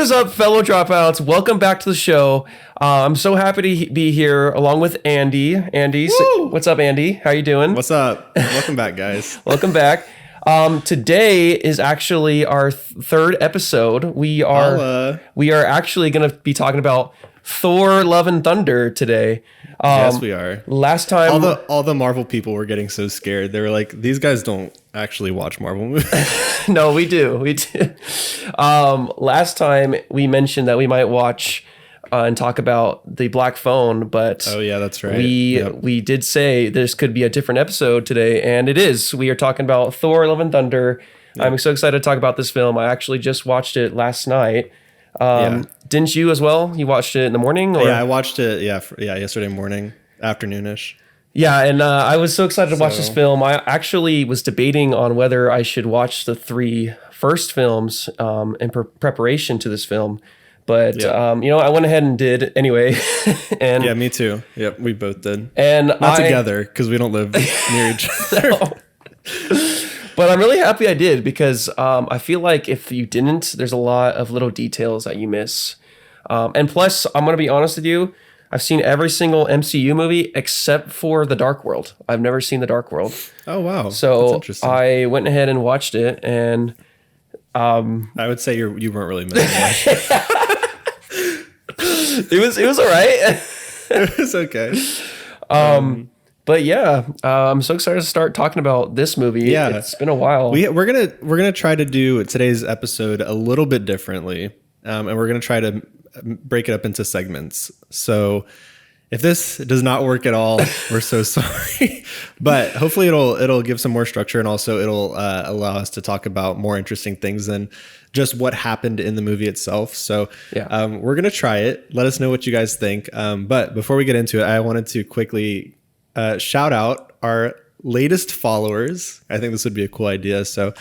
is up, fellow dropouts? Welcome back to the show. I'm so happy to be here along with Andy. Andy, what's up, Andy? How you doing? What's up? Welcome back, guys. Welcome back. Today is actually our third episode. We are actually going to be talking about Thor: Love and Thunder today. Yes, we are. Last time, all the Marvel people were getting so scared. They were like, "These guys don't actually watch Marvel movies." No, we do. We do. Last time we mentioned that we might watch and talk about the Black Phone, but oh yeah, that's right. We did say this could be a different episode today, and it is. We are talking about Thor: Love and Thunder. Yep. I'm so excited to talk about this film. I actually just watched it last night. Didn't you as well? You watched it in the morning? Or? Yeah, I watched it. Yesterday morning, afternoonish. Yeah, and I was so excited to watch this film. I actually was debating on whether I should watch the three first films in preparation to this film. But, I went ahead and did anyway. And yeah, me too. Yep, we both did. And not together, because we don't live near each other. But I'm really happy I did, because I feel like if you didn't, there's a lot of little details that you miss. And plus, I'm going to be honest with you, I've seen every single MCU movie except for The Dark World. I've never seen The Dark World. Oh, wow. So I went ahead and watched it, and I would say you weren't really missing much. It was all right. It was okay. But yeah, I'm so excited to start talking about this movie. Yeah, it's been a while. We're gonna try to do today's episode a little bit differently, and we're gonna try to break it up into segments. So if this does not work at all, we're so sorry. But hopefully it'll give some more structure, and also it'll allow us to talk about more interesting things than just what happened in the movie itself. So we're gonna try it. Let us know what you guys think. But before we get into it, I wanted to quickly shout out our latest followers. I think this would be a cool idea. So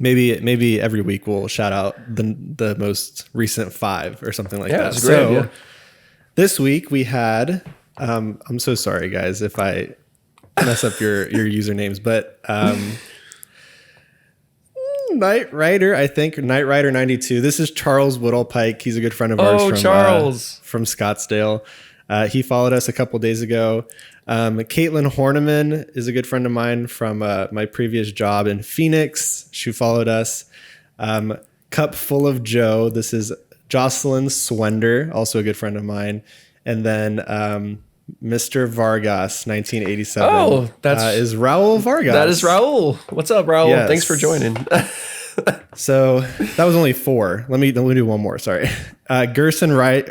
maybe every week we'll shout out the most recent 5 or something like that. That's great. So this week we had I'm so sorry guys if I mess up your usernames, but Knight Rider, I think Knight Rider 92. This is Charles Woodall Pike. He's a good friend of ours from Scottsdale. He followed us a couple days ago. Caitlin Horniman is a good friend of mine from my previous job in Phoenix. She followed us. Cup Full of Joe. This is Jocelyn Swender, also a good friend of mine. And then Mr. Vargas, 1987. Oh, is Raul Vargas. That is Raul. What's up, Raul? Yes. Thanks for joining. So that was only 4. Let me do one more. Sorry. Gerson Wright.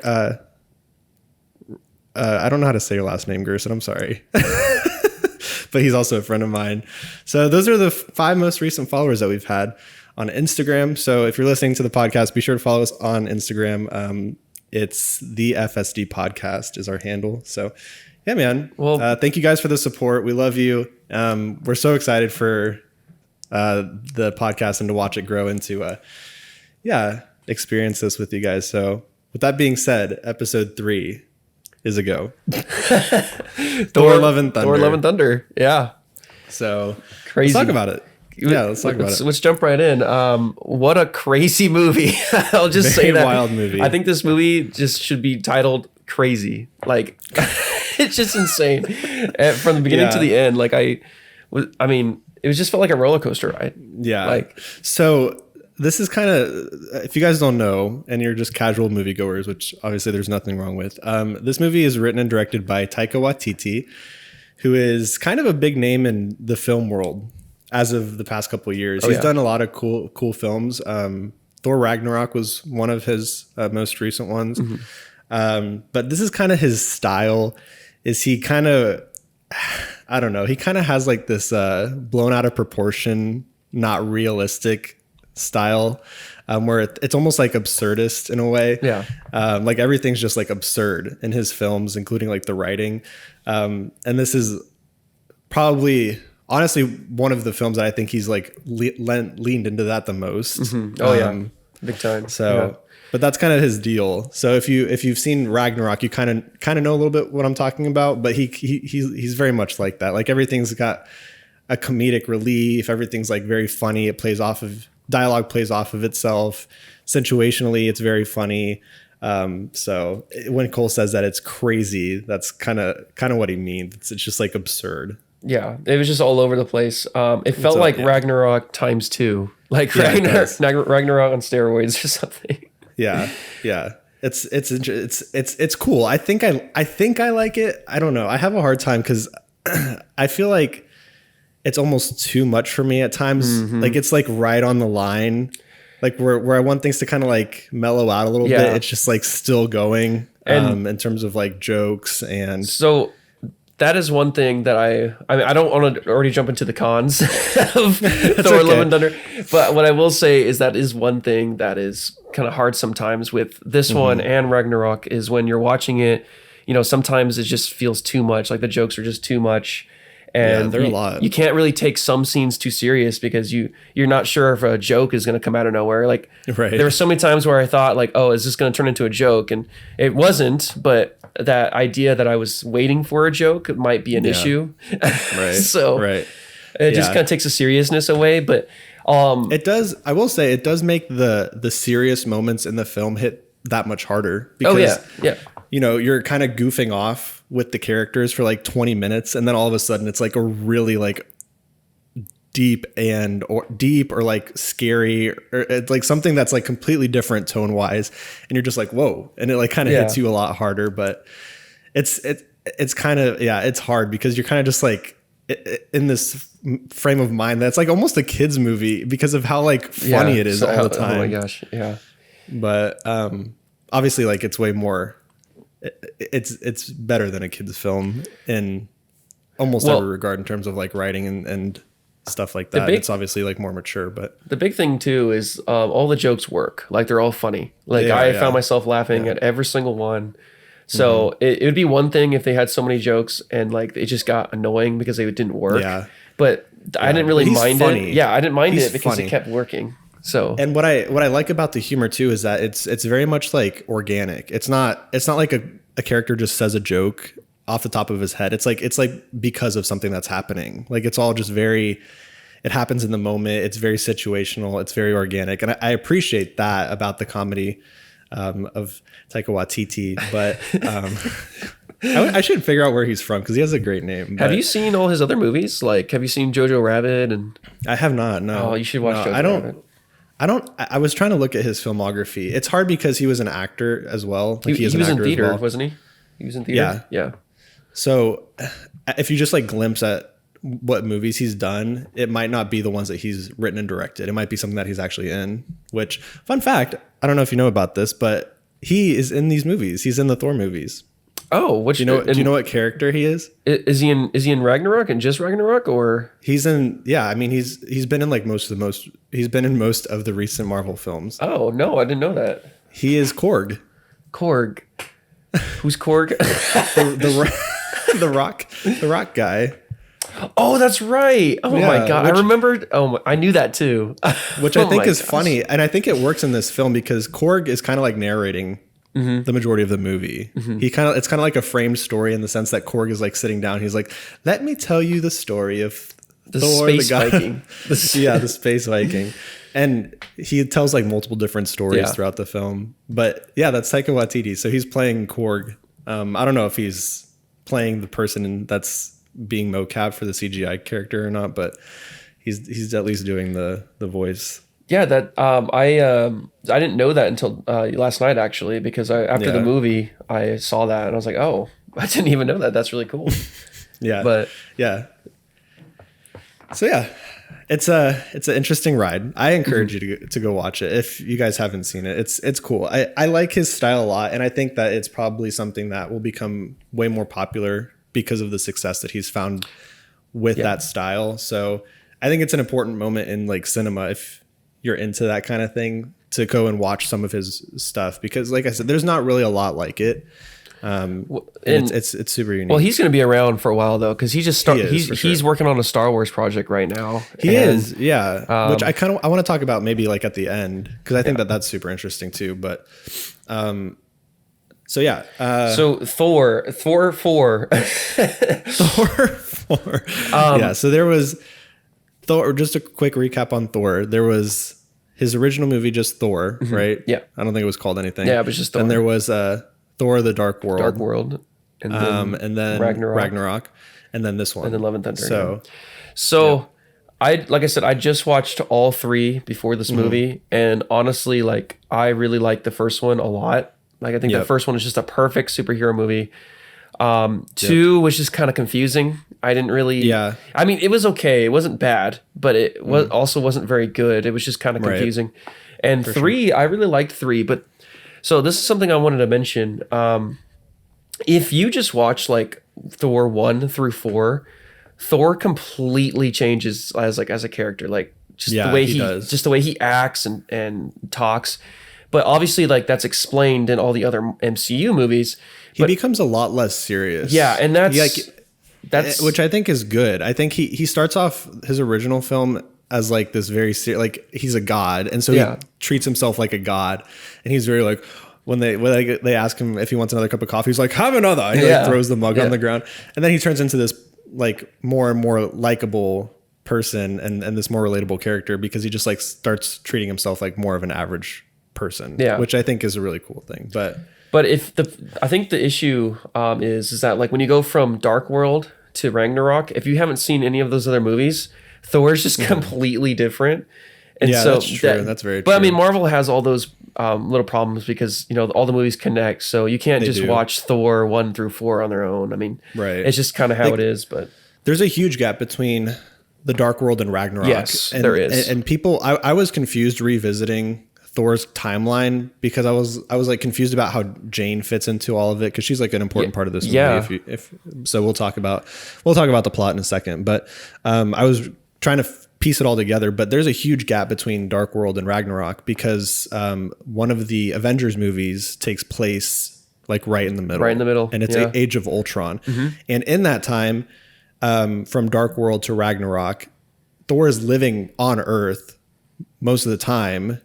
I don't know how to say your last name, Gerson. I'm sorry. But he's also a friend of mine. So those are the 5 most recent followers that we've had on Instagram. So if you're listening to the podcast, be sure to follow us on Instagram. It's the FSD podcast is our handle. So yeah, man. Well, thank you guys for the support. We love you. We're so excited for the podcast and to watch it grow into experience this with you guys. So with that being said, episode 3 is a go. Thor: Love and Thunder. Thor: Love and Thunder. Yeah. So crazy. Let's talk about it. Yeah, let's talk about it. Let's jump right in. What a crazy movie. I'll just say that. Wild movie. I think this movie just should be titled Crazy. Like, it's just insane. And from the beginning to the end, like it just felt like a roller coaster ride. Yeah. So this is kind of, if you guys don't know, and you're just casual moviegoers, which obviously there's nothing wrong with, this movie is written and directed by Taika Waititi, who is kind of a big name in the film world as of the past couple of years. He's done a lot of cool films. Thor Ragnarok was one of his most recent ones. Mm-hmm. But this is kind of his style. Is he kind of, I don't know, he kind of has like this blown out of proportion, not realistic style, where it's almost like absurdist in a way. Yeah. Like everything's just like absurd in his films, including like the writing. And this is probably, honestly, one of the films that I think he's like leaned into that the most. Mm-hmm. Oh yeah, big time. So, but that's kind of his deal. So if you've seen Ragnarok, you kind of know a little bit what I'm talking about. But he's very much like that. Like everything's got a comedic relief. Everything's like very funny. It plays off of dialogue plays off of itself. Situationally, it's very funny. So when Cole says that it's crazy, that's kind of what he means. It's just like absurd. Yeah, it was just all over the place. It felt like Ragnarok times 2, like Ragnarok on steroids or something. Yeah. It's cool. I think I like it. I don't know. I have a hard time because I feel like it's almost too much for me at times. Mm-hmm. Like it's like right on the line, like where I want things to kind of like mellow out a little bit. It's just like still going in terms of like jokes and so. That is one thing that I mean, I don't want to already jump into the cons of Thor: Love and Thunder, but what I will say is that is one thing that is kind of hard sometimes with this one and Ragnarok is when you're watching it, you know, sometimes it just feels too much, like the jokes are just too much. And they're a lot. You can't really take some scenes too serious because you're not sure if a joke is going to come out of nowhere. Like there were so many times where I thought like, oh, is this going to turn into a joke? And it wasn't, but that idea that I was waiting for a joke might be an issue. Right. So it just kind of takes the seriousness away. But it does. I will say it does make the serious moments in the film hit that much harder. Because, you know, you're kind of goofing off with the characters for like 20 minutes. And then all of a sudden it's like a really like deep or like scary or it's like something that's like completely different tone wise. And you're just like, whoa. And it like kind of hits you a lot harder, but it's kind of, it's hard because you're kind of just like in this frame of mind that's like almost a kid's movie because of how like funny it is all the time. Oh my gosh. Yeah. But obviously like it's way more, it's better than a kid's film in almost every regard in terms of like writing and stuff like that. It's obviously like more mature, but the big thing too is all the jokes work. Like they're all funny. Like I found myself laughing at every single one. So it would be one thing if they had so many jokes and like it just got annoying because they didn't work. Yeah. But I didn't really mind it. Yeah, I didn't mind it because it kept working. So and what I like about the humor too is that it's very much like organic. It's not like a character just says a joke off the top of his head. It's like because of something that's happening. Like it's all just it happens in the moment. It's very situational. It's very organic, and I appreciate that about the comedy of Taika Waititi. But I should figure out where he's from because he has a great name. Have you seen all his other movies? Like, have you seen Jojo Rabbit? And I have not. No. Oh, you should watch Jojo Rabbit. I was trying to look at his filmography. It's hard because he was an actor as well. Like he was in theater, wasn't he? He was in theater. Yeah. So if you just like glimpse at what movies he's done, it might not be the ones that he's written and directed. It might be something that he's actually in, which fun fact, I don't know if you know about this, but he is in these movies. He's in the Thor movies. Oh, do you know what character he is? Is he in Ragnarok and just Ragnarok or he's in I mean he's been in like he's been in most of the recent Marvel films. Oh, no, I didn't know that. He is Korg. Korg. Who's Korg? the rock guy. Oh, that's right. Oh my God. I remembered. I knew that too. Which I think is funny. And I think it works in this film because Korg is kind of like narrating the majority of the movie. It's kind of like a framed story in the sense that Korg is like sitting down. He's like, let me tell you the story of the Thor, space Viking. the space Viking. And he tells like multiple different stories throughout the film. But yeah, that's Taika Waititi. So he's playing Korg. I don't know if he's playing the person that's being mocap for the CGI character or not, but he's at least doing the voice. Yeah, that I didn't know that until last night actually, because after the movie I saw that and I was like, oh, I didn't even know that. That's really cool. But so yeah, it's an interesting ride. I encourage you to go watch it if you guys haven't seen it. It's cool. I like his style a lot, and I think that it's probably something that will become way more popular because of the success that he's found with that style. So I think it's an important moment in like cinema if you're into that kind of thing to go and watch some of his stuff, because like I said, there's not really a lot like it. It's super unique. Well, he's going to be around for a while though, because he's working on a Star Wars project right now. He is, which I want to talk about maybe like at the end, because I think that's super interesting too. But so Thor 4. Thor 4. So there was Thor. Just a quick recap on Thor. There was his original movie, just Thor, right? Yeah. I don't think it was called anything. Yeah, it was just Thor. Then there was Thor: The Dark World. Dark World, And then Ragnarok, and then this one. and then Love and Thunder. So, So like I said, I just watched all three before this movie, and honestly, like I really liked the first one a lot. Like I think the first one is just a perfect superhero movie. Two was just kind of confusing. I didn't really. Yeah. I mean, it was okay. It wasn't bad, but it was also wasn't very good. It was just kind of confusing. And three, I really liked three, but so this is something I wanted to mention. If you just watch like Thor 1 through 4, Thor completely changes as a character. Like just the way he does. Just the way he acts and talks. But obviously, like that's explained in all the other MCU movies. He becomes a lot less serious. Yeah, and that's which I think is good. I think he starts off his original film as like this very like he's a god, and so he treats himself like a god, and he's very like when they ask him if he wants another cup of coffee, he's like, have another. And he like throws the mug on the ground, and then he turns into this like more and more likable person and this more relatable character because he just like starts treating himself like more of an average person, which I think is a really cool thing. But I think the issue is that like when you go from Dark World to Ragnarok, if you haven't seen any of those other movies, Thor's just completely different. And so that's true. That's very true. But I mean, Marvel has all those little problems because, you know, all the movies connect. So you can't just watch Thor 1 through 4 on their own. I mean, it's just kind of how it is. But there's a huge gap between the Dark World and Ragnarok. Yes, there is. And people, I was confused revisiting Thor's timeline because I was like confused about how Jane fits into all of it because she's like an important part of this movie. So we'll talk about the plot in a second. But I was trying to piece it all together, but there's a huge gap between Dark World and Ragnarok because one of the Avengers movies takes place like right in the middle. And it's Age of Ultron. And in that time, from Dark World to Ragnarok, Thor is living on Earth most of the time,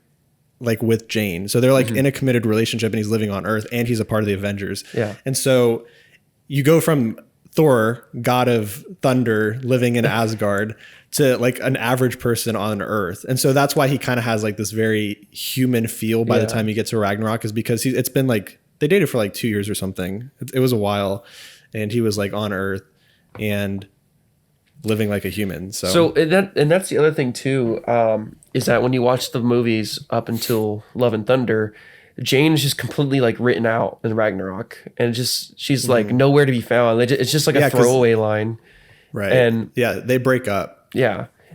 like with Jane. So they're like in a committed relationship and he's living on Earth and he's a part of the Avengers. And so you go from Thor, god of thunder, living in Asgard, to like an average person on Earth. And so that's why he kind of has like this very human feel by the time you get to Ragnarok, is because it's been like, they dated for like 2 years or something. It was a while. And he was like on Earth and living like a human. So and that's the other thing too, is that when you watch the movies up until Love and Thunder, Jane is just completely like written out in Ragnarok, and she's like nowhere to be found. It's just like a throwaway line, right? And they break up.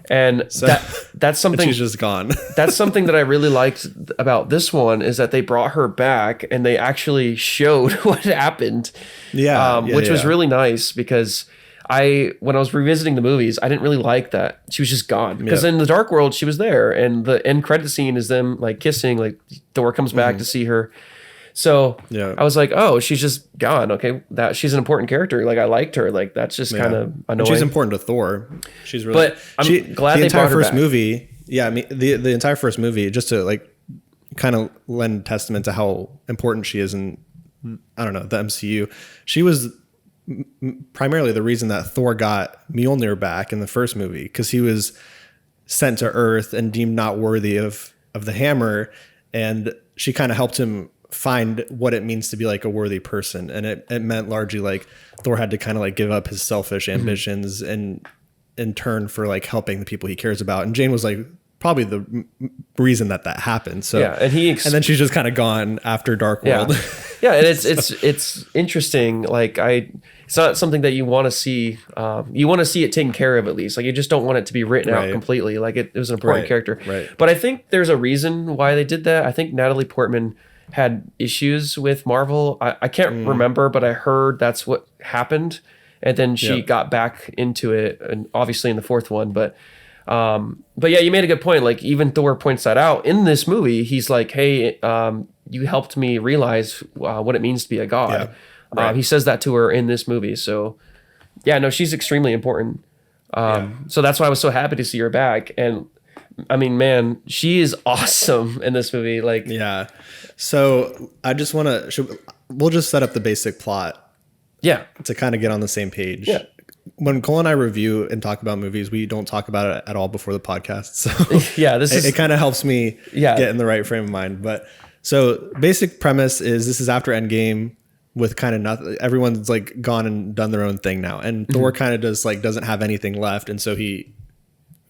And so, that's something. She's just gone. That's something that I really liked about this one, is that they brought her back and they actually showed what happened. Which was really nice because when I was revisiting the movies, I didn't really like that she was just gone, because in the Dark World she was there, and the end credit scene is them like kissing, like Thor comes back to see her. So I was like, oh, she's just gone. Okay, that she's an important character. Like I liked her. Like that's just kind of annoying. And she's important to Thor. She's really. But I'm glad they brought her back. Movie. Yeah, I mean the entire first movie, just to like kind of lend testament to how important she is in, I don't know, the MCU. She was primarily the reason that Thor got Mjolnir back in the first movie, because he was sent to Earth and deemed not worthy of the hammer, and she kind of helped him find what it means to be like a worthy person. And it meant largely like Thor had to kind of like give up his selfish ambitions and in turn for like helping the people he cares about. And Jane was like probably the reason that happened. So and then she's just kind of gone after Dark World. And it's interesting. Like it's not something that you want to see. You want to see it taken care of at least. Like you just don't want it to be written out completely. Like it was an important character. But I think there's a reason why they did that. I think Natalie Portman had issues with Marvel. I can't remember, but I heard that's what happened. And then she got back into it, and obviously in the fourth one. But yeah, you made a good point. Like even Thor points that out in this movie. He's like, hey, you helped me realize what it means to be a god. He says that to her in this movie. So yeah, no, she's extremely important. So that's why I was so happy to see her back. And I mean, man, she is awesome in this movie. Like, so I just want to, we'll just set up the basic plot. Yeah. To kind of get on the same page. when Cole and I review and talk about movies, we don't talk about it at all before the podcast. So Yeah, it kind of helps me Yeah. get in the right frame of mind. But so basic premise is this is after Endgame with kind of nothing. Everyone's like gone and done their own thing now. And Thor kind of just like doesn't have anything left. And so he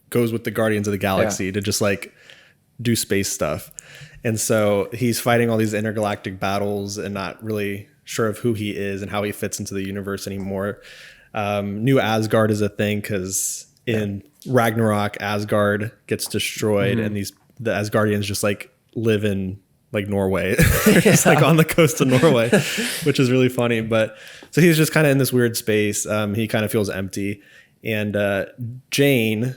goes with the Guardians of the Galaxy to just like do space stuff. And so he's fighting all these intergalactic battles and not really sure of who he is and how he fits into the universe anymore. New Asgard is a thing because in Ragnarok, Asgard gets destroyed and the Asgardians just like live in like Norway. It's like on the coast of Norway, which is really funny. But so he's just kind of in this weird space. He kind of feels empty. And Jane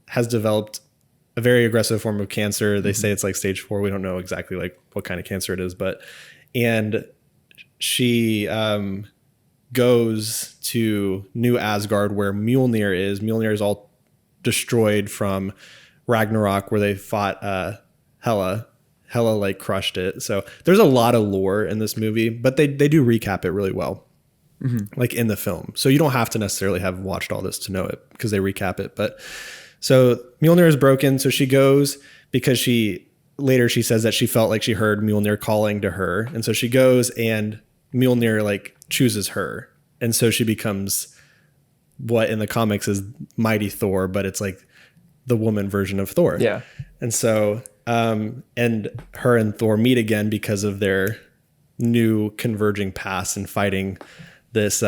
has developed a very aggressive form of cancer. They say it's like stage 4. We don't know exactly like what kind of cancer it is, and she goes to New Asgard where Mjolnir is. Mjolnir is all destroyed from Ragnarok where they fought Hela. Hela like crushed it. So there's a lot of lore in this movie, but they do recap it really well. Like in the film. So you don't have to necessarily have watched all this to know it because they recap it. But so Mjolnir is broken. So she goes because she says that she felt like she heard Mjolnir calling to her. And so she goes and Mjolnir like chooses her. And so she becomes what in the comics is Mighty Thor, but it's like the woman version of Thor. Yeah. And so, and her and Thor meet again because of their new converging past and fighting this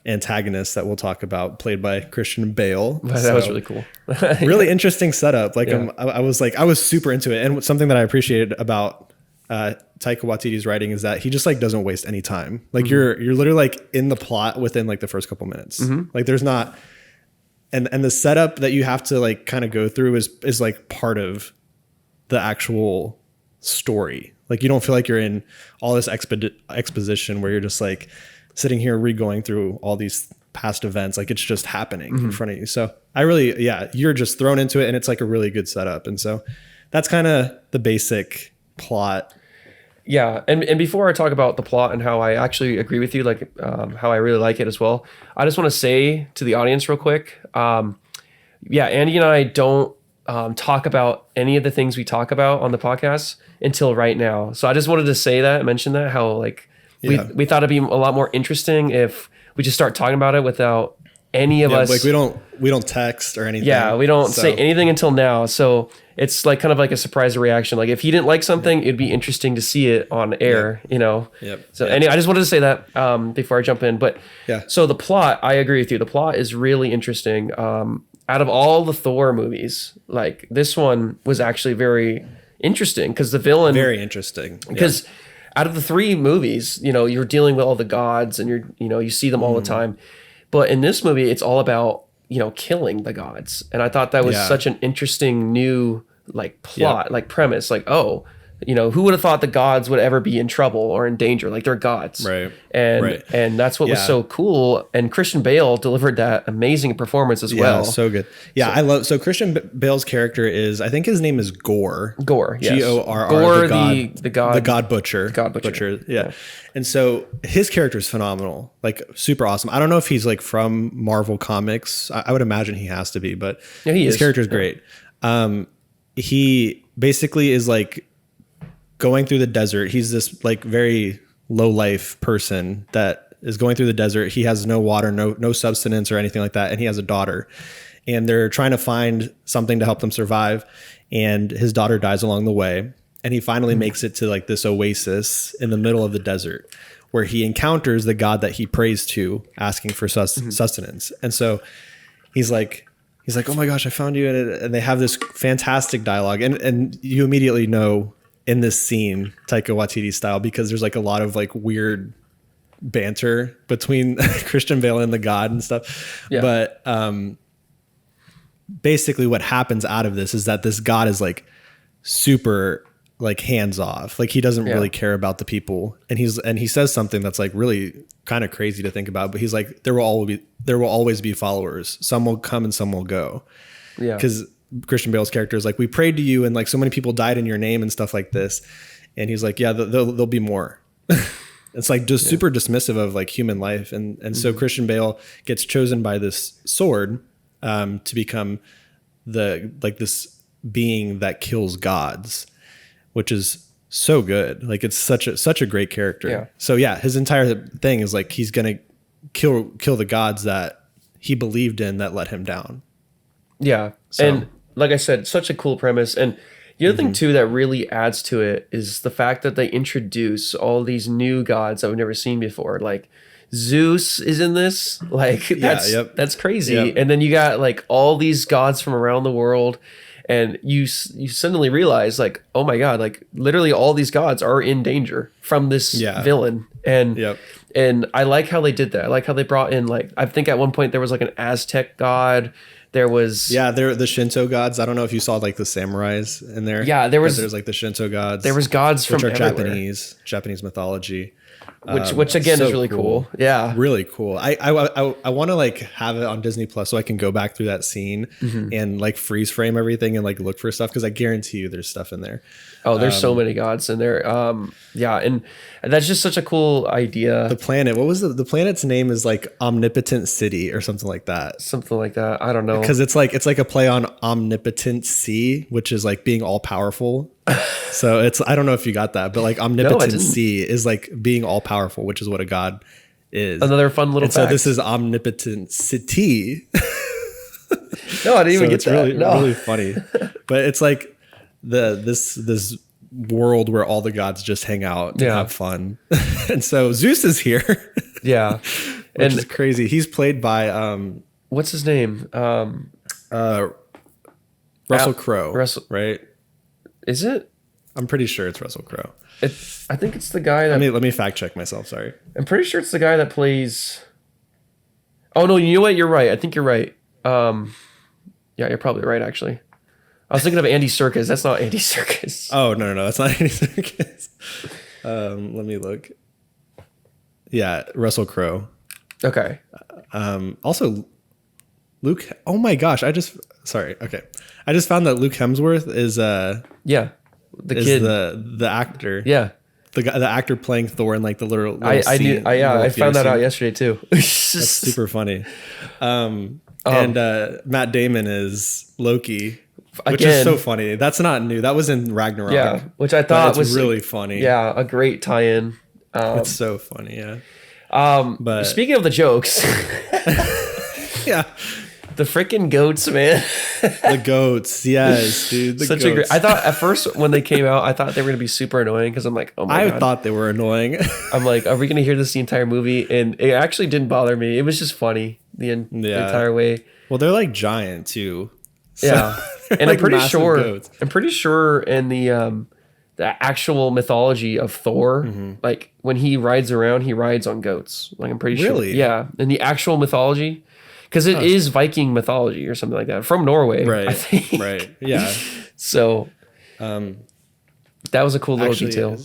antagonist that we'll talk about, played by Christian Bale. That was really cool. Really interesting setup. Like I was super into it. And something that I appreciated about Taika Waititi's writing is that he just like doesn't waste any time. Like you're literally like in the plot within like the first couple minutes. Like there's not, and the setup that you have to like kind of go through is like part of the actual story. Like you don't feel like you're in all this exposition where you're just like sitting here re-going through all these past events. Like it's just happening in front of you. So I really, you're just thrown into it and it's like a really good setup. And so that's kind of the basic plot. Yeah, and before I talk about the plot and how I actually agree with you, like how I really like it as well, I just want to say to the audience real quick, Andy and I don't talk about any of the things we talk about on the podcast until right now. So I just wanted to say that, mention that, how like we thought it'd be a lot more interesting if we just start talking about it without any of us. Like we don't text or anything. Yeah, we don't say anything until now. So it's like kind of like a surprise reaction. Like if he didn't like something, it'd be interesting to see it on air, you know? So anyway, I just wanted to say that before I jump in. But so the plot, I agree with you. The plot is really interesting. Out of all the Thor movies, like this one was actually very interesting because the villain... Very interesting. Because out of the 3 movies, you know, you're dealing with all the gods and you see them all the time. But in this movie, it's all about, killing the gods. And I thought that was such an interesting new like plot, like premise, like, oh, who would have thought the gods would ever be in trouble or in danger? Like they're gods. Right. And that's what was so cool. And Christian Bale delivered that amazing performance as well. So good. Yeah. So Christian Bale's character I think his name is Gore. Gore. Yes. Gorr. Gore, the god butcher. God butcher. Yeah. And so his character is phenomenal, like super awesome. I don't know if he's like from Marvel Comics. I would imagine he has to be, but his character is great. He basically is like going through the desert. He's this like very low life person that is going through the desert. He has no water, no subsistence or anything like that. And he has a daughter and they're trying to find something to help them survive. And his daughter dies along the way. And he finally makes it to like this oasis in the middle of the desert where he encounters the god that he prays to, asking for sustenance. And so he's like, oh my gosh, I found you. And they have this fantastic dialogue. And you immediately know in this scene, Taika Waititi style, because there's like a lot of like weird banter between Christian Bale and the god and stuff. Yeah. But basically what happens out of this is that this god is like super like hands off. Like he doesn't really care about the people. And he says something that's like really kind of crazy to think about, but he's like, there will always be followers. Some will come and some will go. Yeah. Because Christian Bale's character is like, we prayed to you and like so many people died in your name and stuff like this. And he's like, yeah, there'll be more. It's like just super dismissive of like human life. And so Christian Bale gets chosen by this sword to become this being that kills gods, which is so good. Like it's such a great character. Yeah. So yeah, his entire thing is like he's gonna kill the gods that he believed in that let him down. Yeah. So, and like I said, such a cool premise. And the other thing too that really adds to it is the fact that they introduce all these new gods that we've never seen before. Like Zeus is in this. Like that's crazy. Yep. And then you got like all these gods from around the world, and you suddenly realize like, oh my god, like literally all these gods are in danger from this villain. And and I like how they did that. I like how they brought in, like, I think at one point there was like an Aztec god. There was they're the Shinto gods. I don't know if you saw like the samurais in there. Yeah, there's like the Shinto gods. There was gods from which are everywhere. Japanese mythology. Which again so is really cool. Yeah. Really cool. I want to like have it on Disney Plus so I can go back through that scene and like freeze frame everything and like look for stuff, because I guarantee you there's stuff in there. Oh, there's so many gods in there. Yeah, and that's just such a cool idea. The planet, what was the planet's name is like Omnipotent City or something like that. Something like that. I don't know. Because it's like a play on Omnipotent Sea, which is like being all powerful. So it's, I don't know if you got that, but like Omnipotent Sea is like being all powerful, which is what a god is. Another fun little fact. So this is Omnipotent City. No, I didn't even get that. Really funny. But it's like this world where all the gods just hang out and have fun. And so Zeus is here. Yeah. Which is crazy. He's played by what's his name? Russell Crowe. Right? Is it? I'm pretty sure it's Russell Crowe. I think it's the guy that let me fact check myself, sorry. I'm pretty sure it's the guy that plays. Oh no, you know what? You're right. I think you're right. Yeah, you're probably right actually. I was thinking of Andy Serkis. That's not Andy Serkis. Oh, no, that's not Andy Serkis. Let me look. Yeah, Russell Crowe. Okay. Also, Luke. Oh my gosh! I just found that Luke Hemsworth is the kid, the actor. Yeah. The actor playing Thor in like the little I found that out yesterday too. That's super funny. And Matt Damon is Loki. Which is so funny. That's not new. That was in Ragnarok. Yeah, which I thought was really funny. Yeah, a great tie-in. It's so funny. Yeah. But speaking of the jokes, yeah, the freaking goats, man. The goats, yes, dude. Such a great. I thought at first when they came out, I thought they were gonna be super annoying because I'm like, oh my god. I thought they were annoying. I'm like, are we gonna hear this the entire movie? And it actually didn't bother me. It was just funny the entire way. Well, they're like giant too. So yeah. And like I'm pretty sure in the actual mythology of Thor, like when he rides around, he rides on goats. Like I'm pretty sure. Really? Yeah. In the actual mythology, because it is Viking mythology or something like that from Norway. Right. I think. Right. Yeah. So that was a cool little detail.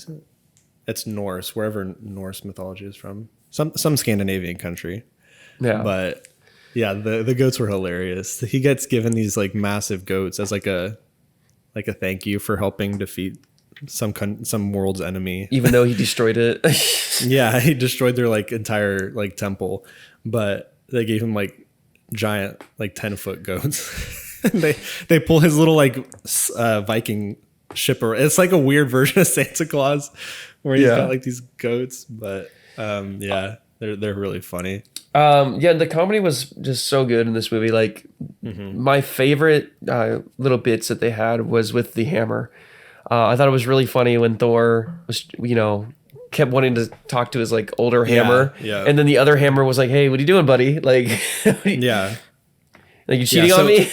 It's Norse, wherever Norse mythology is from. Some Scandinavian country. Yeah. But yeah, the goats were hilarious. He gets given these like massive goats as like a thank you for helping defeat some world's enemy. Even though he destroyed it. Yeah, he destroyed their like entire like temple, but they gave him like giant like 10-foot goats. And they pull his little like Viking shipper. It's like a weird version of Santa Claus where he's got like these goats, but they're really funny. Yeah, the comedy was just so good in this movie. Like my favorite little bits that they had was with the hammer. I thought it was really funny when Thor was, kept wanting to talk to his like older hammer. Yeah. And then the other hammer was like, "Hey, what are you doing, buddy? Like, yeah, like you cheating on me?"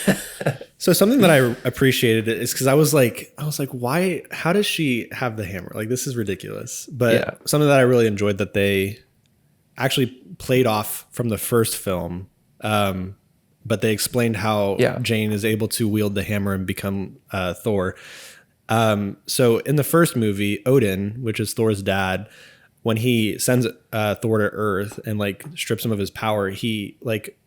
So something that I appreciated is because I was like, why? How does she have the hammer? Like, this is ridiculous. But something that I really enjoyed that they actually played off from the first film, but they explained how Jane is able to wield the hammer and become Thor. So in the first movie, Odin, which is Thor's dad, when he sends Thor to Earth and like strips him of his power, he like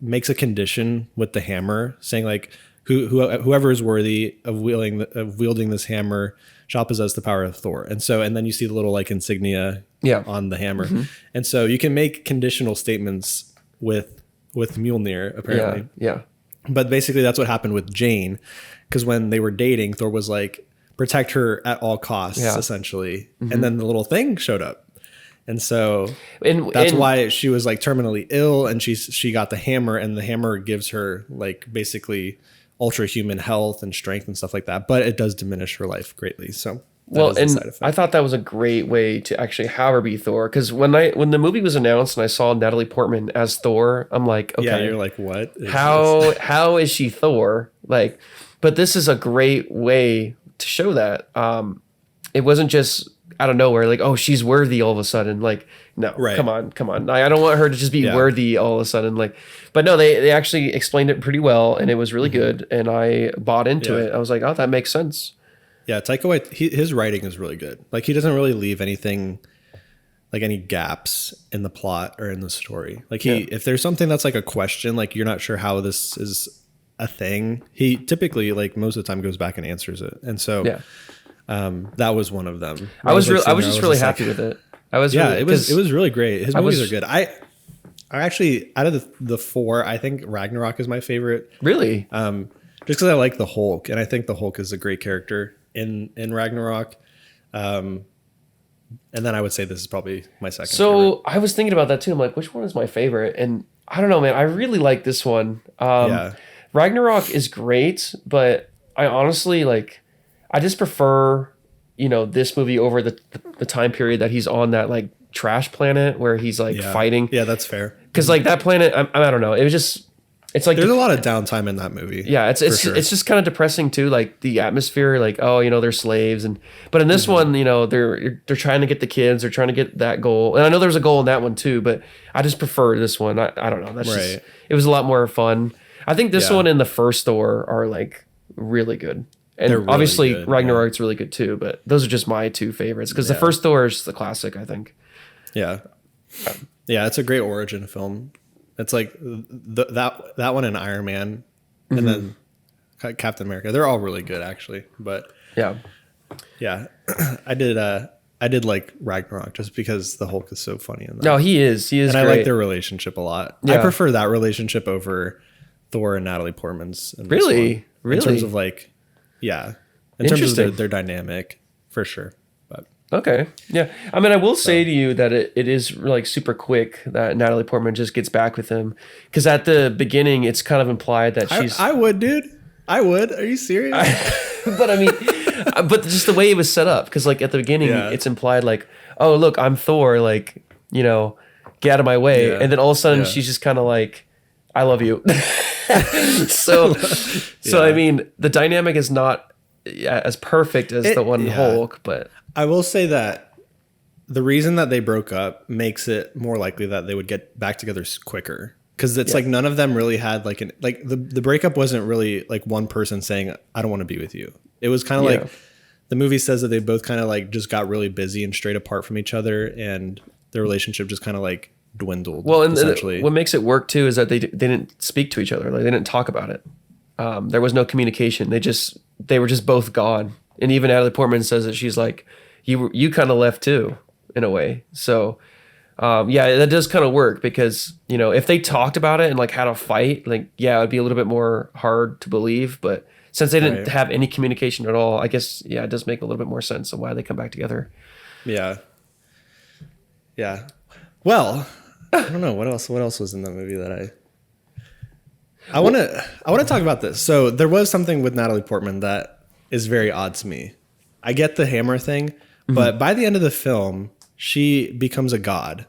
makes a condition with the hammer saying like, whoever is worthy of wielding this hammer shall possess the power of Thor. And then you see the little like insignia on the hammer. And so you can make conditional statements with Mjolnir, apparently. Yeah. But basically that's what happened with Jane, because when they were dating, Thor was like, protect her at all costs, essentially. And then the little thing showed up. And so that's why she was like terminally ill, and she got the hammer, and the hammer gives her like basically ultra human health and strength and stuff like that. But it does diminish her life greatly. So I thought that was a great way to actually have her be Thor. Because when the movie was announced and I saw Natalie Portman as Thor, I'm like, okay, yeah, you're like, what? How is she Thor? Like, but this is a great way to show that. It wasn't just out of nowhere, like, oh, she's worthy all of a sudden. Like, no, come on. I don't want her to just be worthy all of a sudden. Like, but no, they actually explained it pretty well, and it was really good, and I bought into it. I was like, oh, that makes sense. Yeah, Taika Waititi, his writing is really good. Like, he doesn't really leave anything, like any gaps in the plot or in the story. Like, if there's something that's like a question, like you're not sure how this is a thing, he typically, like most of the time, goes back and answers it. And so that was one of them. I was just really happy with it. It was really great. His movies are good. I actually, out of the four, I think Ragnarok is my favorite. Really? Just because I like the Hulk, and I think the Hulk is a great character in Ragnarok. And then I would say this is probably my second favorite. I was thinking about that too. I'm like, which one is my favorite? And I don't know, man. I really like this one. Ragnarok is great, but I honestly I just prefer, this movie over the time period that he's on that like trash planet where he's like fighting. Yeah, that's fair. Because like that planet, I don't know. It was just, it's like there's a lot of downtime in that movie. Yeah, it's just kind of depressing too. Like the atmosphere, like, oh, they're slaves, but in this one, they're trying to get the kids, they're trying to get that goal, and I know there's a goal in that one too. But I just prefer this one. I don't know. That's just, it was a lot more fun. I think this one and the first Thor are like really good. And really obviously good, Ragnarok's really good too, but those are just my two favorites because the first Thor is the classic, I think. Yeah. Yeah, it's a great origin film. It's like that one and Iron Man and then Captain America. They're all really good actually, but yeah. I did like Ragnarok just because the Hulk is so funny in that. No, he is and great. I like their relationship a lot. Yeah. I prefer that relationship over Thor and Natalie Portman's. Really? In terms of like, in terms of their dynamic, for sure. But okay, yeah. I mean, I will say to you that it is like super quick that Natalie Portman just gets back with him, because at the beginning it's kind of implied that she's. I would, dude. I would. Are you serious? But I mean, but just the way it was set up, because like at the beginning it's implied like, oh look, I'm Thor, like get out of my way, and then all of a sudden she's just kind of like, I love you. So I mean, the dynamic is not as perfect as the one Hulk, but I will say that the reason that they broke up makes it more likely that they would get back together quicker, because it's like none of them really had like the breakup wasn't really like one person saying I don't want to be with you. It was kind of like the movie says that they both kind of like just got really busy and strayed apart from each other, and their relationship just kind of like dwindled. Well, and what makes it work too is that they didn't speak to each other. Like they didn't talk about it. There was no communication. They were just both gone. And even Natalie Portman says that she's like, you kind of left too, in a way. So that does kind of work, because if they talked about it and like had a fight, like it would be a little bit more hard to believe. But since they didn't have any communication at all, I guess it does make a little bit more sense of why they come back together. Yeah. Well, I don't know what else was in that movie that I want to talk about this. So there was something with Natalie Portman that is very odd to me. I get the hammer thing, but by the end of the film, she becomes a god.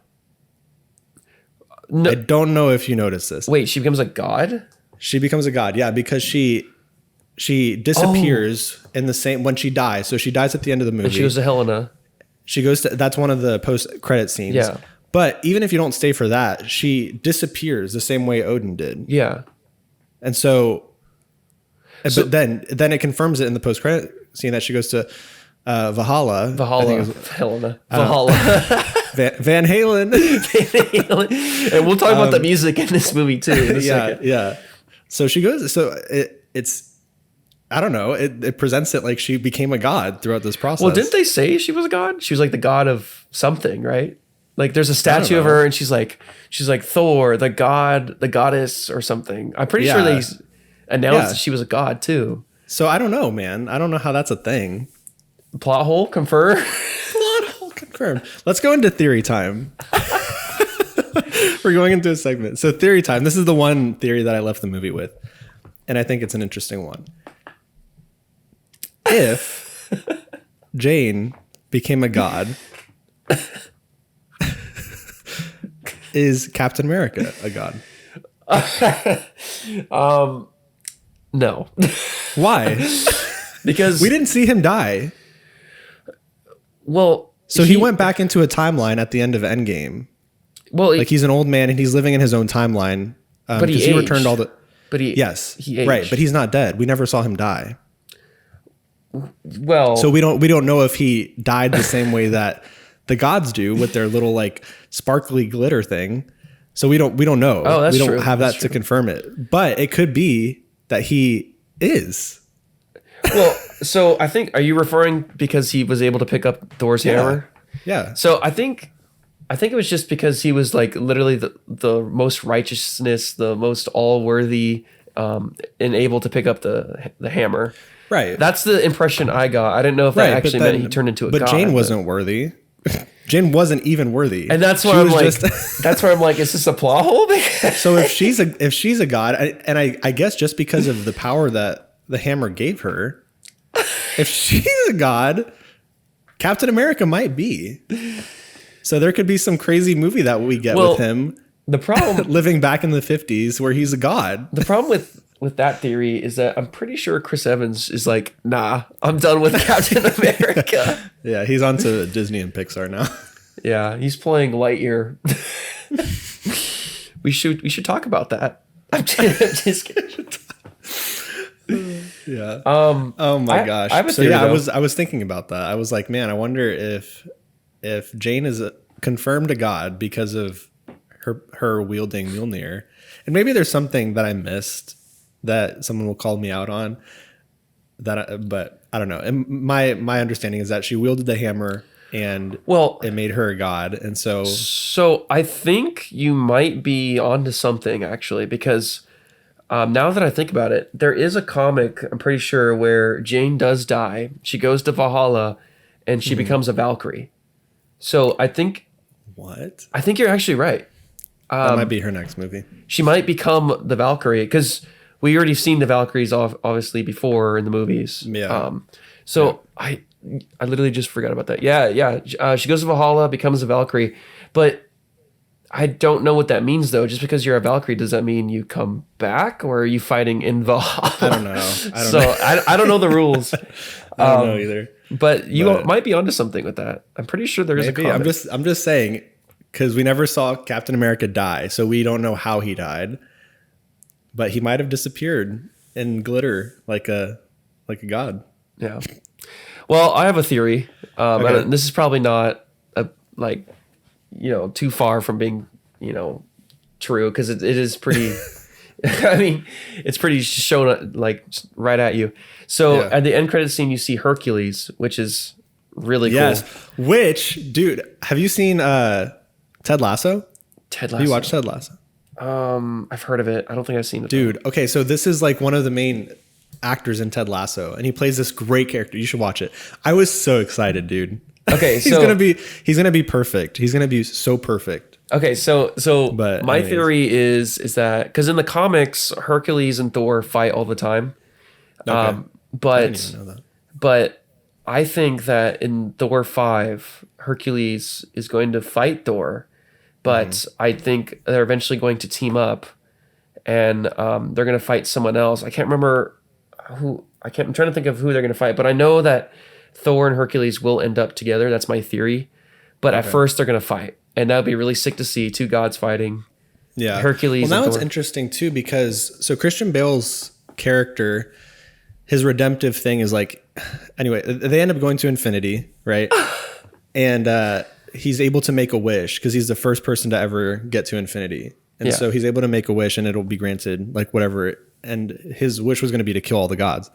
No, I don't know if you noticed this. Wait, she becomes a god? She becomes a god, yeah, because she disappears in the same when she dies. So she dies at the end of the movie. And she goes to Helena. She goes to, that's one of the post-credit scenes. Yeah. But even if you don't stay for that, she disappears the same way Odin did. Yeah. And so but then it confirms it in the post-credit scene that she goes to Valhalla. Helena. Valhalla. Van Halen. And we'll talk about the music in this movie too in a second. Yeah. So she goes, so it's I don't know. It presents it like she became a god throughout this process. Well, didn't they say she was a god? She was like the god of something, right? Like there's a statue of her and she's like Thor, the god, the goddess or something. I'm pretty sure they announced that she was a god too. So I don't know, man. I don't know how that's a thing. Plot hole confirmed. Plot hole confirmed. Let's go into theory time. We're going into a segment. So theory time. This is the one theory that I left the movie with. And I think it's an interesting one. If Jane became a god, is Captain America a god? No. Why? Because we didn't see him die. Well, so he went back into a timeline at the end of Endgame. Well, like he's an old man and he's living in his own timeline. But he returned all the. But he aged. Right, but he's not dead. We never saw him die. Well, so we don't know if he died the same way that the gods do with their little like sparkly glitter thing. So we don't know. Oh, that's we don't true. have that to confirm it. But it could be that he is. Well, so I think, are you referring because he was able to pick up Thor's hammer? Yeah. So I think it was just because he was like literally the most righteousness, the most all worthy, and able to pick up the hammer. Right. That's the impression I got. I didn't know if that actually meant he turned into a god. But Jane wasn't worthy. Jane wasn't even worthy. And that's why I'm like, that's where I'm like, is this a plot hole? So if she's a god, and I guess just because of the power that the hammer gave her, if she's a god, Captain America might be. So there could be some crazy movie that we get with him. The problem living back in the 50s where he's a god. The problem with that theory is that I'm pretty sure Chris Evans is like, nah, I'm done with Captain America. Yeah, he's on to Disney and Pixar now. Yeah, he's playing Lightyear. we should talk about that. I'm just kidding. Yeah. Oh my gosh. I have a so theory, yeah, though. I was thinking about that. I was like, man, I wonder if Jane is confirmed a god because of her wielding Mjolnir, and maybe there's something that I missed that someone will call me out on. But I don't know. And my understanding is that she wielded the hammer, and it made her a god, and so I think you might be onto something actually, because now that I think about it, there is a comic, I'm pretty sure, where Jane does die. She goes to Valhalla, and she becomes a Valkyrie. So I think you're actually right. That might be her next movie. She might become the Valkyrie, because we already seen the Valkyries obviously before in the movies. Yeah. I literally just forgot about that. Yeah. She goes to Valhalla, becomes a Valkyrie, but I don't know what that means though. Just because you're a Valkyrie, does that mean you come back, or are you fighting in Valhalla? I don't know. I don't know the rules. I don't know either. But you might be onto something with that. I'm pretty sure there is a comic. I'm just saying, because we never saw Captain America die, so we don't know how he died. But he might have disappeared in glitter like a god. Yeah. Well, I have a theory. Okay. And this is probably not too far from being, true, because it is pretty. I mean, it's pretty shown like right at you. So at the end credit scene, you see Hercules, which is really cool. Which, dude, have you seen Ted Lasso? Ted Lasso. Have you watched Ted Lasso? I've heard of it. I don't think I've seen it. Dude, okay, so this is like one of the main actors in Ted Lasso, and he plays this great character. You should watch it. I was so excited, dude. Okay, he's gonna be perfect. He's gonna be so perfect. Okay, so my theory is that because in the comics, Hercules and Thor fight all the time. Okay. I didn't even know that. But I think that in Thor 5, Hercules is going to fight Thor, but I think they're eventually going to team up, and they're going to fight someone else. I can't remember who. I'm trying to think of who they're going to fight, but I know that Thor and Hercules will end up together. That's my theory. But at first, they're going to fight, and that would be really sick to see two gods fighting. Yeah, Hercules. Well, now and it's Thor. interesting too, because so Christian Bale's character, his redemptive thing is like, anyway, they end up going to infinity, right? And he's able to make a wish because he's the first person to ever get to infinity. And so he's able to make a wish and it'll be granted, like whatever. And his wish was going to be to kill all the gods.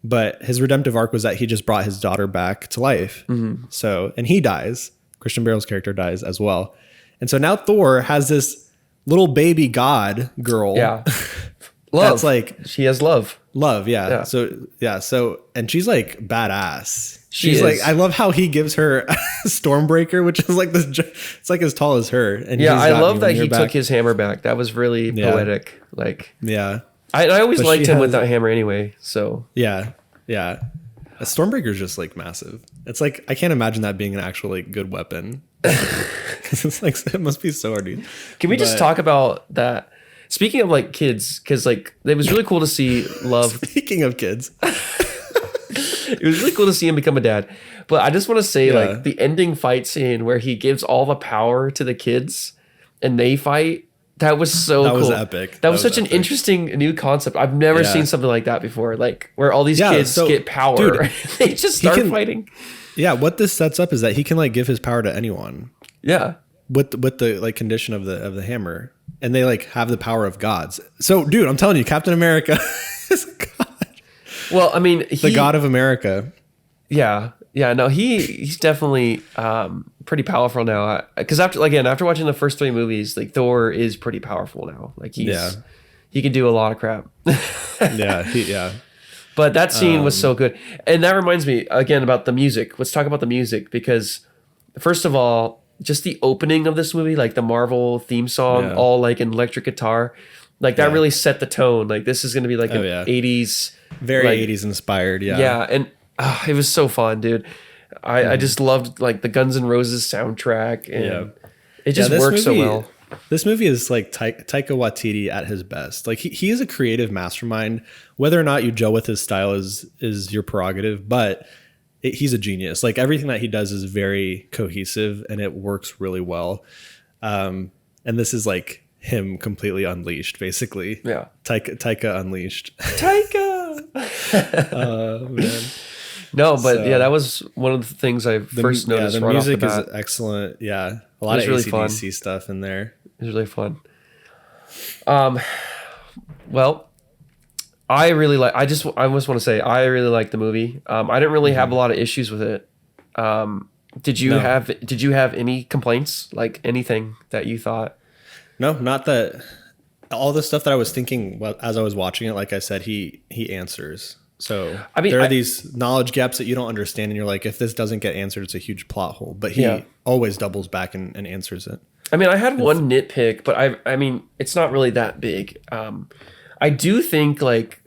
but his redemptive arc was that he just brought his daughter back to life. So, and he dies. Christian Bale's character dies as well. And so now Thor has this little baby god girl. Yeah. Love. That's like, she has love. love. Yeah. Yeah. So, and she's like badass. She She's is. like, I love how he gives her Stormbreaker, which is like this, it's like as tall as her. And Yeah, he's I got love that Mjolnir he back. took his hammer back. That was really poetic. Like, Yeah. I always But liked she him has- with that hammer anyway. So Yeah. Yeah. A Stormbreaker is just like massive. It's like, I can't imagine that being an actual like good weapon. 'Cause it's like, it must be so hard. Dude. can we just But- talk about that? Speaking of like kids, because like it was really cool to see Love. Speaking of kids. It was really cool to see him become a dad. But I just want to say, Yeah. like, the ending fight scene where he gives all the power to the kids and they fight. That was so That cool. was epic. That was such an interesting new concept. I've never Yeah. seen something like that before. Like where all these Yeah, kids so, get power. dude, they just start can- fighting. Yeah. What this sets up is that he can like give his power to anyone Yeah. with the like condition of the hammer. And they like have the power of gods. So dude, I'm telling you, Captain America is God. Well, I mean, The God of America. Yeah, yeah, no, he's definitely pretty powerful now. Because after watching the first 3 movies, like Thor is pretty powerful now. Like he can do a lot of crap. Yeah. But that scene was so good, and that reminds me again about the music. Let's talk about the music because first of all, just the opening of this movie, like the Marvel theme song, all like an electric guitar, like that really set the tone. Like this is going to be like an 80s, Very like, 80s inspired. Yeah. yeah, and it was so fun, dude. I just loved like the Guns N' Roses soundtrack, and it just works so well. This movie is like Taika Waititi at his best. Like he is a creative mastermind. Whether or not you gel with his style is your prerogative, but he's a genius. Like everything that he does is very cohesive and it works really well. And this is like him completely unleashed, basically. Yeah, Taika unleashed. Taika. Oh man. No, but yeah, that was one of the things I first noticed. The right music off the is bat. excellent. Yeah, a lot of really AC/DC stuff in there. It was really fun. Well, I really like. I just want to say I really like the movie. I didn't really have a lot of issues with it. Did you have any complaints? Like anything that you thought? No, not that. All the stuff that I was thinking as I was watching it, like I said, he answers. So I mean, there are these knowledge gaps that you don't understand, and you're like, if this doesn't get answered, it's a huge plot hole. But he always doubles back and answers it. I mean, I had one nitpick, but I mean, it's not really that big. I do think like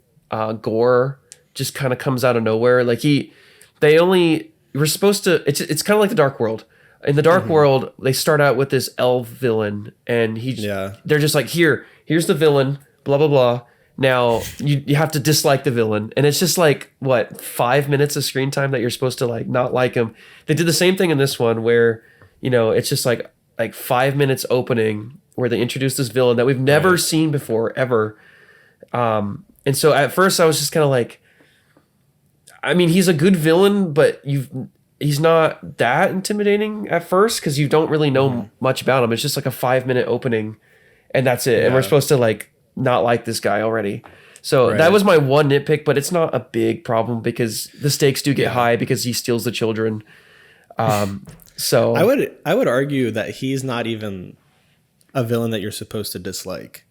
Gore just kind of comes out of nowhere. Like we're supposed to. It's kind of like the Dark World. In the Dark World, they start out with this elf villain, and they're just like, here's the villain, blah blah blah. Now you have to dislike the villain, and it's just like what 5 minutes of screen time that you're supposed to like not like him. They did the same thing in this one where it's just like 5 minutes opening where they introduce this villain that we've never seen before ever. And so at first I was just kind of like, I mean, he's a good villain, but he's not that intimidating at first because you don't really know much about him. It's just like a 5 minute opening, and that's it. And we're supposed to like not like this guy already. So that was my one nitpick, but it's not a big problem because the stakes do get high because he steals the children. So I would argue that he's not even a villain that you're supposed to dislike.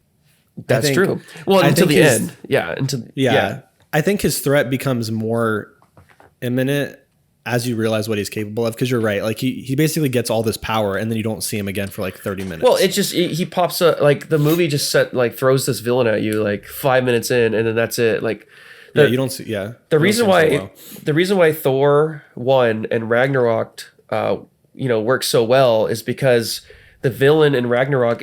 that's true. Well, until the end. Yeah. I think his threat becomes more imminent as you realize what he's capable of, because you're right. Like he basically gets all this power and then you don't see him again for like 30 minutes. Well, he pops up, like the movie just throws this villain at you like 5 minutes in, and then that's it. Like you don't see. Yeah. The reason why Thor 1 and Ragnarok works so well is because the villain in Ragnarok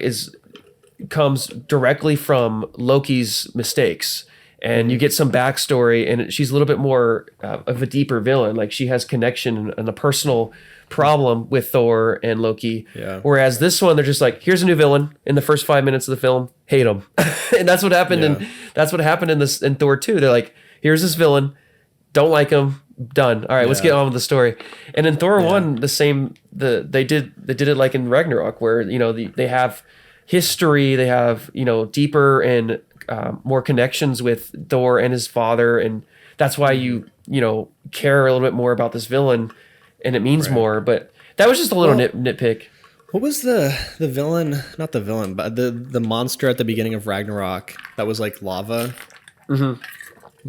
comes directly from Loki's mistakes. And you get some backstory, and she's a little bit more of a deeper villain. Like she has connection and a personal problem with Thor and Loki. Yeah. Whereas this one, they're just like, here's a new villain in the first 5 minutes of the film. Hate him, and that's what happened. In Thor 2. They're like, here's this villain, don't like him, done. All right, let's get on with the story. And in Thor 1, the same. They did it like in Ragnarok, where they have history, they have deeper and more connections with Thor and his father, and that's why you care a little bit more about this villain, and it means more. But that was just a little nitpick. What was the villain? Not the villain, but the monster at the beginning of Ragnarok that was like lava. Mm-hmm.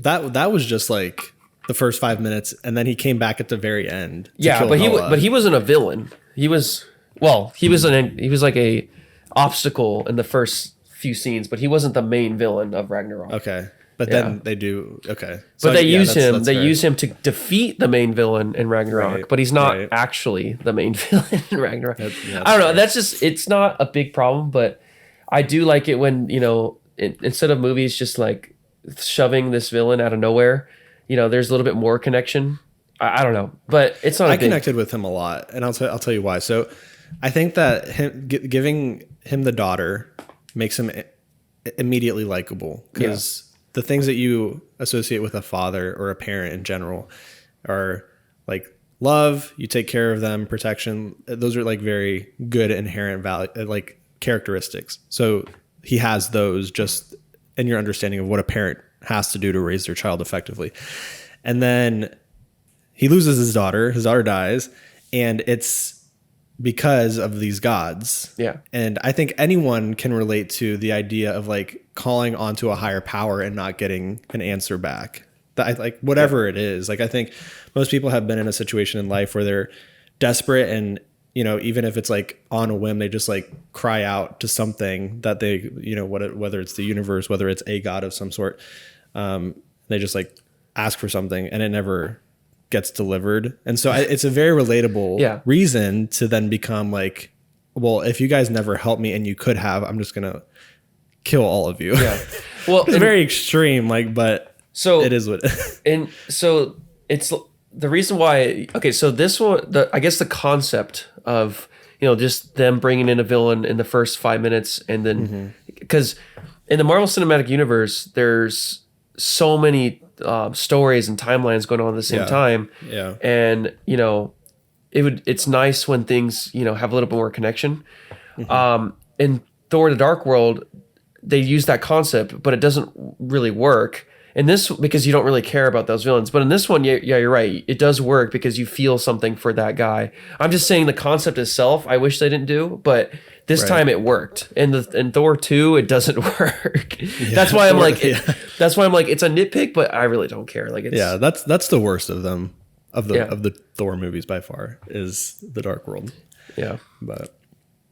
That was just like the first 5 minutes, and then he came back at the very end. Yeah, but he wasn't a villain. He was like a obstacle in the first few scenes, but he wasn't the main villain of Ragnarok. Okay. But then they do okay. So but they use him. They use him to defeat the main villain in Ragnarok, but he's not actually the main villain in Ragnarok. I don't know. That's just it's not a big problem, but I do like it when instead of movies just like shoving this villain out of nowhere, there's a little bit more connection. I don't know, but it's not. I connected with him a lot, and I'll tell you why. So I think that giving him the daughter makes him immediately likable because. Yeah. The things that you associate with a father or a parent in general are like love, you take care of them, protection. Those are like very good inherent value, like characteristics. So he has those just in your understanding of what a parent has to do to raise their child effectively. And then he loses his daughter dies, and it's because of these gods. Yeah. And I think anyone can relate to the idea of like calling onto a higher power and not getting an answer back. That like whatever it is. Like I think most people have been in a situation in life where they're desperate and even if it's like on a whim, they just like cry out to something that they, whether it's the universe, whether it's a god of some sort, they just like ask for something and it never gets delivered. And so it's a very relatable reason to then become like, well, if you guys never help me and you could have, I'm just going to kill all of you. Yeah. Well, it's very extreme, like, but so it is what and so it's the reason why. Okay. So this one, I guess the concept of, just them bringing in a villain in the first 5 minutes and then because in the Marvel Cinematic Universe, there's so many stories and timelines going on at the same time. Yeah. And, it's nice when things, have a little bit more connection. In Thor: The Dark World, they use that concept, but it doesn't really work. In this, because you don't really care about those villains. But in this one, you're right. It does work because you feel something for that guy. I'm just saying the concept itself, I wish they didn't do, but this time it worked. In Thor 2, it doesn't work. Yeah, that's why I'm like, that's why I'm like, it's a nitpick, but I really don't care. Like, that's the worst of them, of the Thor movies by far, is the Dark World. Yeah, but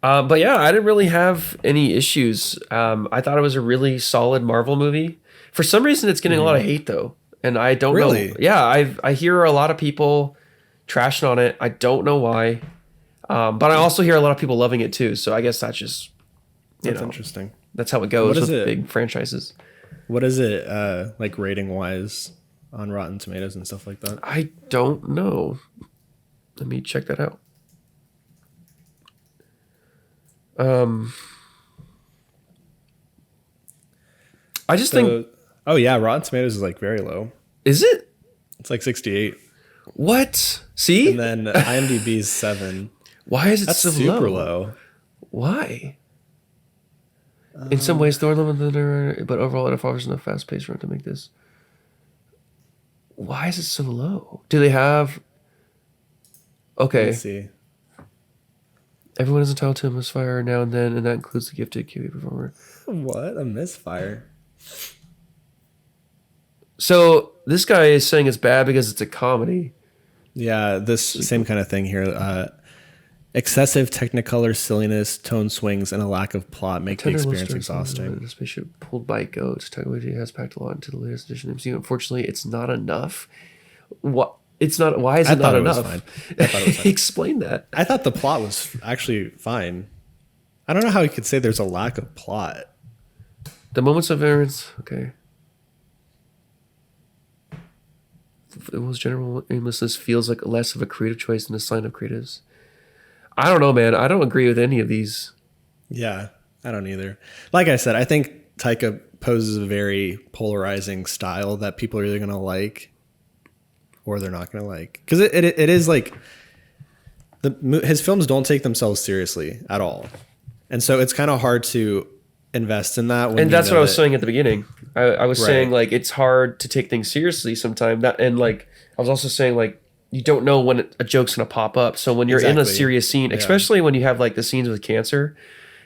yeah, I didn't really have any issues. I thought it was a really solid Marvel movie. For some reason, it's getting a lot of hate though, and I don't know. Yeah, I hear a lot of people trashing on it. I don't know why, but I also hear a lot of people loving it too. So I guess that's just that's interesting. That's how it goes with big franchises. What is it like rating wise on Rotten Tomatoes and stuff like that? I don't know. Let me check that out. I just think. Oh yeah, Rotten Tomatoes is like very low. Is it? It's like 68. What? See? And then IMDb's 7. Why is it That's so super low? Why? In some ways, Thor limited, but overall, it offers enough fast-paced run to make this. Why is it so low? Do they have? Okay. Let's see. Everyone is entitled to a misfire now and then, and that includes the gifted QA performer. What? A misfire? So this guy is saying it's bad because it's a comedy. Yeah, this same kind of thing here. Excessive technicolor, silliness, tone swings, and a lack of plot make the experience exhausting. The spaceship pulled by goats. Technology has packed a lot into the latest edition of MCU. Unfortunately, it's not enough. What? It's not. Why is it not enough? I thought it was fine. Explain that. I thought the plot was actually fine. I don't know how you could say there's a lack of plot. The moments of variance. Okay. It was general aimlessness feels like less of a creative choice than a sign of creatives. I don't know, man. I don't agree with any of these. Yeah, I don't either. Like I said, I think Taika poses a very polarizing style that people are either going to like or they're not going to like. Because it is like his films don't take themselves seriously at all. And so it's kind of hard to invest in that. And that's what I was saying at the beginning. I was Right. saying like it's hard to take things seriously sometimes. That and like I was also saying like you don't know when a joke's gonna pop up. So when you're in a Exactly. serious scene, Yeah. especially when you have like the scenes with cancer,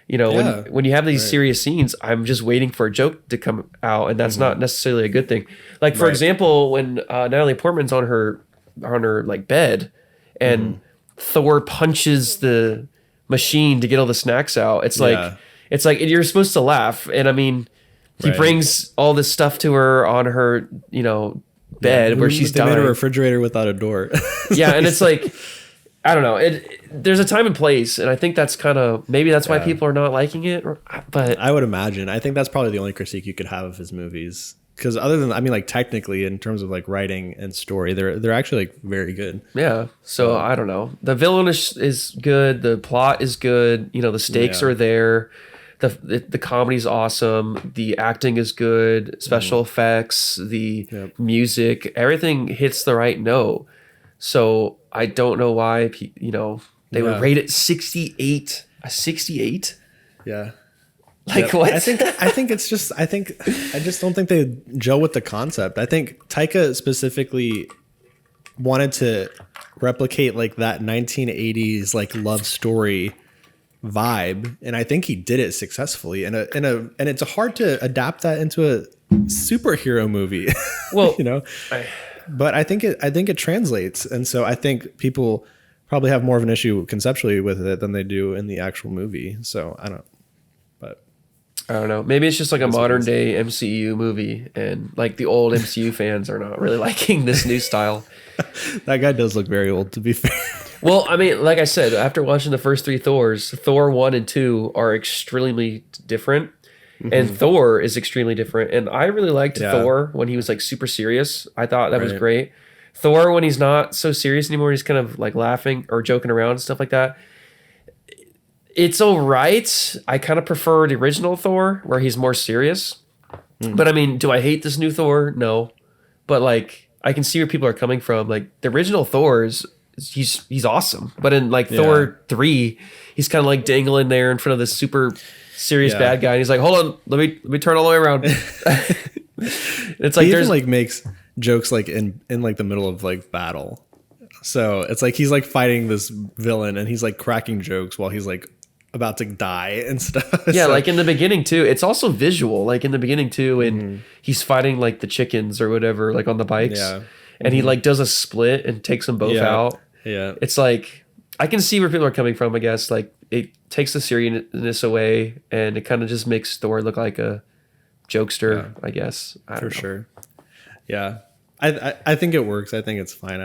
Yeah. when you have these Right. serious scenes, I'm just waiting for a joke to come out, and that's not necessarily a good thing. Like for Right. example, when Natalie Portman's on her like bed, and Thor punches the machine to get all the snacks out. Yeah. It's like you're supposed to laugh, and I mean, he Right. brings all this stuff to her on her bed where she's They made a dying. refrigerator without a door. Yeah, and it's like I don't know. There's a time and place, and I think that's kind of maybe that's why Yeah. people are not liking it. But I would imagine. I think that's probably the only critique you could have of his movies. Because other than, I mean, like technically in terms of like writing and story, they're actually like very good. yeah, so I don't know. The villain is good. The plot is good. The stakes Yeah. are there. The comedy's awesome. The acting is good. Special effects, the Yep. music, everything hits the right note. So I don't know why they would Yeah. rate it 68. A 68? Yeah. Like Yep. what? I think it's just I just don't think they gel with the concept. I think Taika specifically wanted to replicate like that 1980s like love story vibe, and I think he did it successfully. And it's hard to adapt that into a superhero movie. Well, But I think it translates, and so I think people probably have more of an issue conceptually with it than they do in the actual movie. So I I don't know. Maybe it's just like a That's what modern it is. day MCU movie, and like the old MCU fans are not really liking this new style. That guy does look very old, to be fair. Well, I mean, like I said, after watching the first three Thors, Thor 1 and 2 are extremely different. And Thor is extremely different. And I really liked Yeah. Thor when he was like super serious. I thought that was Right. great. Thor, when he's not so serious anymore, he's kind of like laughing or joking around and stuff like that. It's all right. I kind of prefer the original Thor where he's more serious. But I mean, do I hate this new Thor? No. But like, I can see where people are coming from. Like the original Thor he's awesome. But in like Thor 3, he's kind of like dangling there in front of this super serious Yeah. bad guy. And he's like, hold on, let me turn all the way around. It's like He there's even like makes jokes like in like the middle of like battle. So it's like he's like fighting this villain and he's like cracking jokes while he's like about to die and stuff. yeah, So- like in the beginning too. It's also visual, like in the beginning too, and he's fighting like the chickens or whatever, like on the bikes. Yeah. And he like does a split and takes them both Yeah. out. yeah. It's like I can see where people are coming from, I guess. Like it takes the seriousness away and it kind of just makes Thor look like a jokester, I guess. I don't For know. sure. Yeah. I think it works. I think it's fine.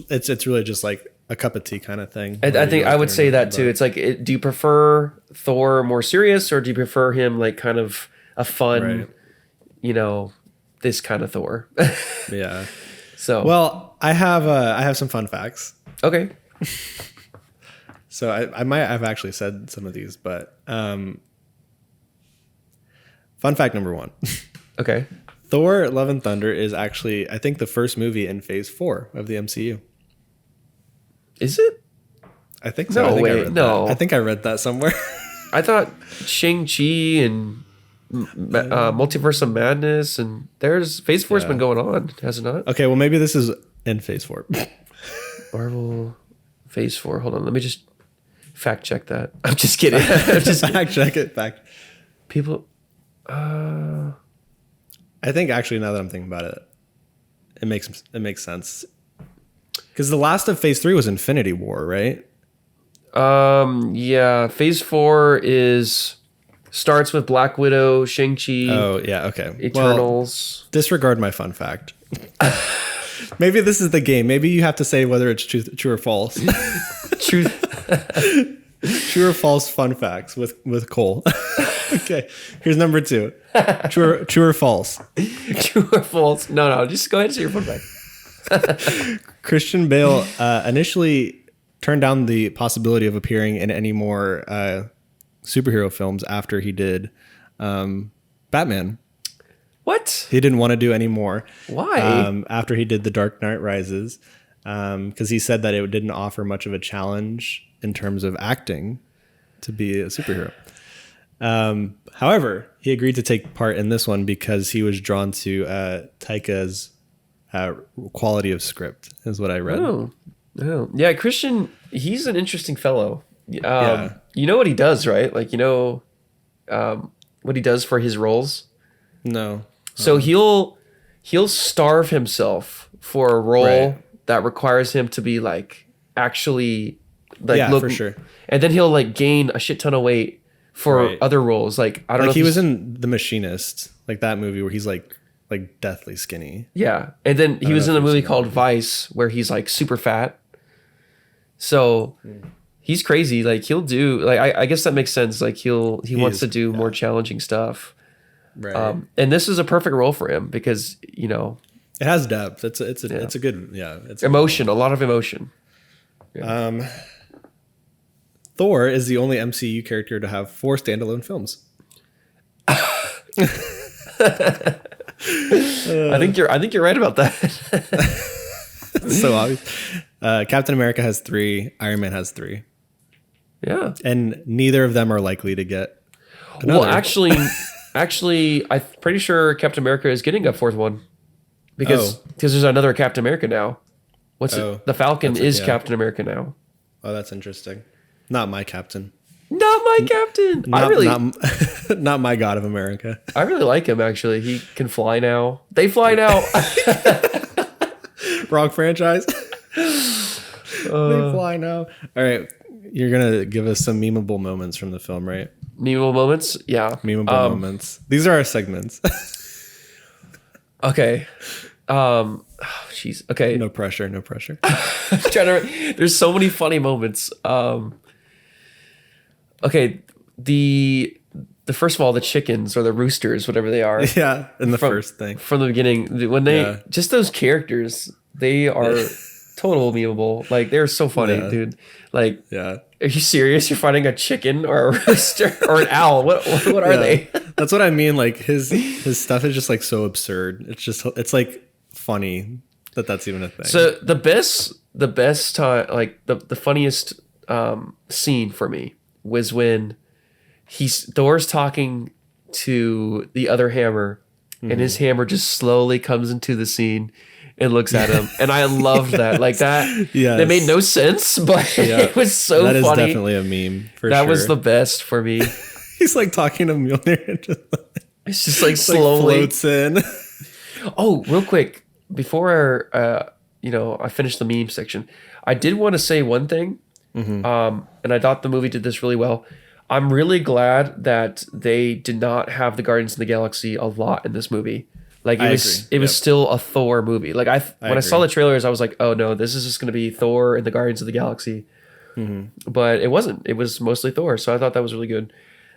It's really just like a cup of tea kind of thing. I think I would say that too. It's like, do you prefer Thor more serious, or do you prefer him like kind of a fun, Right. This kind of Thor? Yeah. So Well, I have some fun facts. okay, So I might have actually said some of these, but fun fact number 1. okay. Thor: Love and Thunder is actually, I think, the first movie in Phase 4 of the MCU. Is it? I think so. No I think way, I read no. that. I think I read that somewhere. I thought Shang-Chi and Multiverse of Madness and there's Phase 4's been going on, has it not? Okay, well maybe this is in Phase 4. Marvel Phase 4. Hold on, let me just fact check that. I'm just kidding. I'm just Fact check it back. people. I think actually now that I'm thinking about it, it makes sense. Because the last of Phase 3 was Infinity War, right? Yeah. Phase 4 starts with Black Widow, Shang-Chi, Oh yeah, okay. Well, Eternals. disregard my fun fact. Maybe this is the game. Maybe you have to say whether it's true or false. Truth. True or false fun facts with Cole. Okay, here's number 2. True or false? True or false? No. Just go ahead and say your fun fact. Christian Bale initially turned down the possibility of appearing in any more superhero films after he did Batman. What? He didn't want to do any more. Why? After he did The Dark Knight Rises, because he said that it didn't offer much of a challenge in terms of acting to be a superhero. However, he agreed to take part in this one because he was drawn to Taika's quality of script, is what I read. Oh, yeah. Christian, he's an interesting fellow. Yeah. You know what he does, right? Like, what he does for his roles. No. So he'll starve himself for a role that requires him to be like actually like for sure. And then he'll like gain a shit ton of weight for other roles. Like I don't know. Like he was in The Machinist, like that movie where he's like deathly skinny. Yeah, and then he was in a movie called Vice where he's like super fat. So he's crazy. Like he'll do like I guess that makes sense. Like he wants to do more challenging stuff. Right. And this is a perfect role for him because it has depth. It's a good it's emotion, a lot of emotion. Yeah. Thor is the only MCU character to have 4 standalone films. I think you're right about that. So obvious. Captain America has 3. Iron Man has 3. Yeah, and neither of them are likely to get another. Well, actually, I'm pretty sure Captain America is getting a 4th one because there's another Captain America now. The Falcon is Captain America now. Oh, that's interesting. Not my captain. Not my captain. Not my God of America. I really like him, actually. He can fly now. They fly now. Wrong franchise. They fly now. All right. You're going to give us some memeable moments from the film, right? Memeable moments? Yeah. Memeable moments. These are our segments. Okay. Jeez. Okay. No pressure. There's so many funny moments. Okay, the first of all, the chickens or the roosters, whatever they are. Yeah, in the first thing from the beginning, when they just those characters, they are total memeable. Like they're so funny, dude. Like, are you serious? You're fighting a chicken or a rooster or an owl? What are they? That's what I mean. Like his stuff is just like so absurd. It's like funny that's even a thing. So the best time, like the funniest scene for me was when Thor's talking to the other hammer, and his hammer just slowly comes into the scene and looks at him, and I loved that. Like that, that made no sense, but it was so funny. That is definitely a meme for sure. That was the best for me. He's like talking to Mjolnir, and it's just like slowly floats in. Oh, real quick before I finished the meme section, I did want to say one thing. And I thought the movie did this really well. I'm really glad that they did not have the Guardians of the Galaxy a lot in this movie. Like it was still a Thor movie. Like when I saw the trailers, I was like, oh no, this is just going to be Thor and the Guardians of the Galaxy. But it wasn't. It was mostly Thor. So I thought that was really good.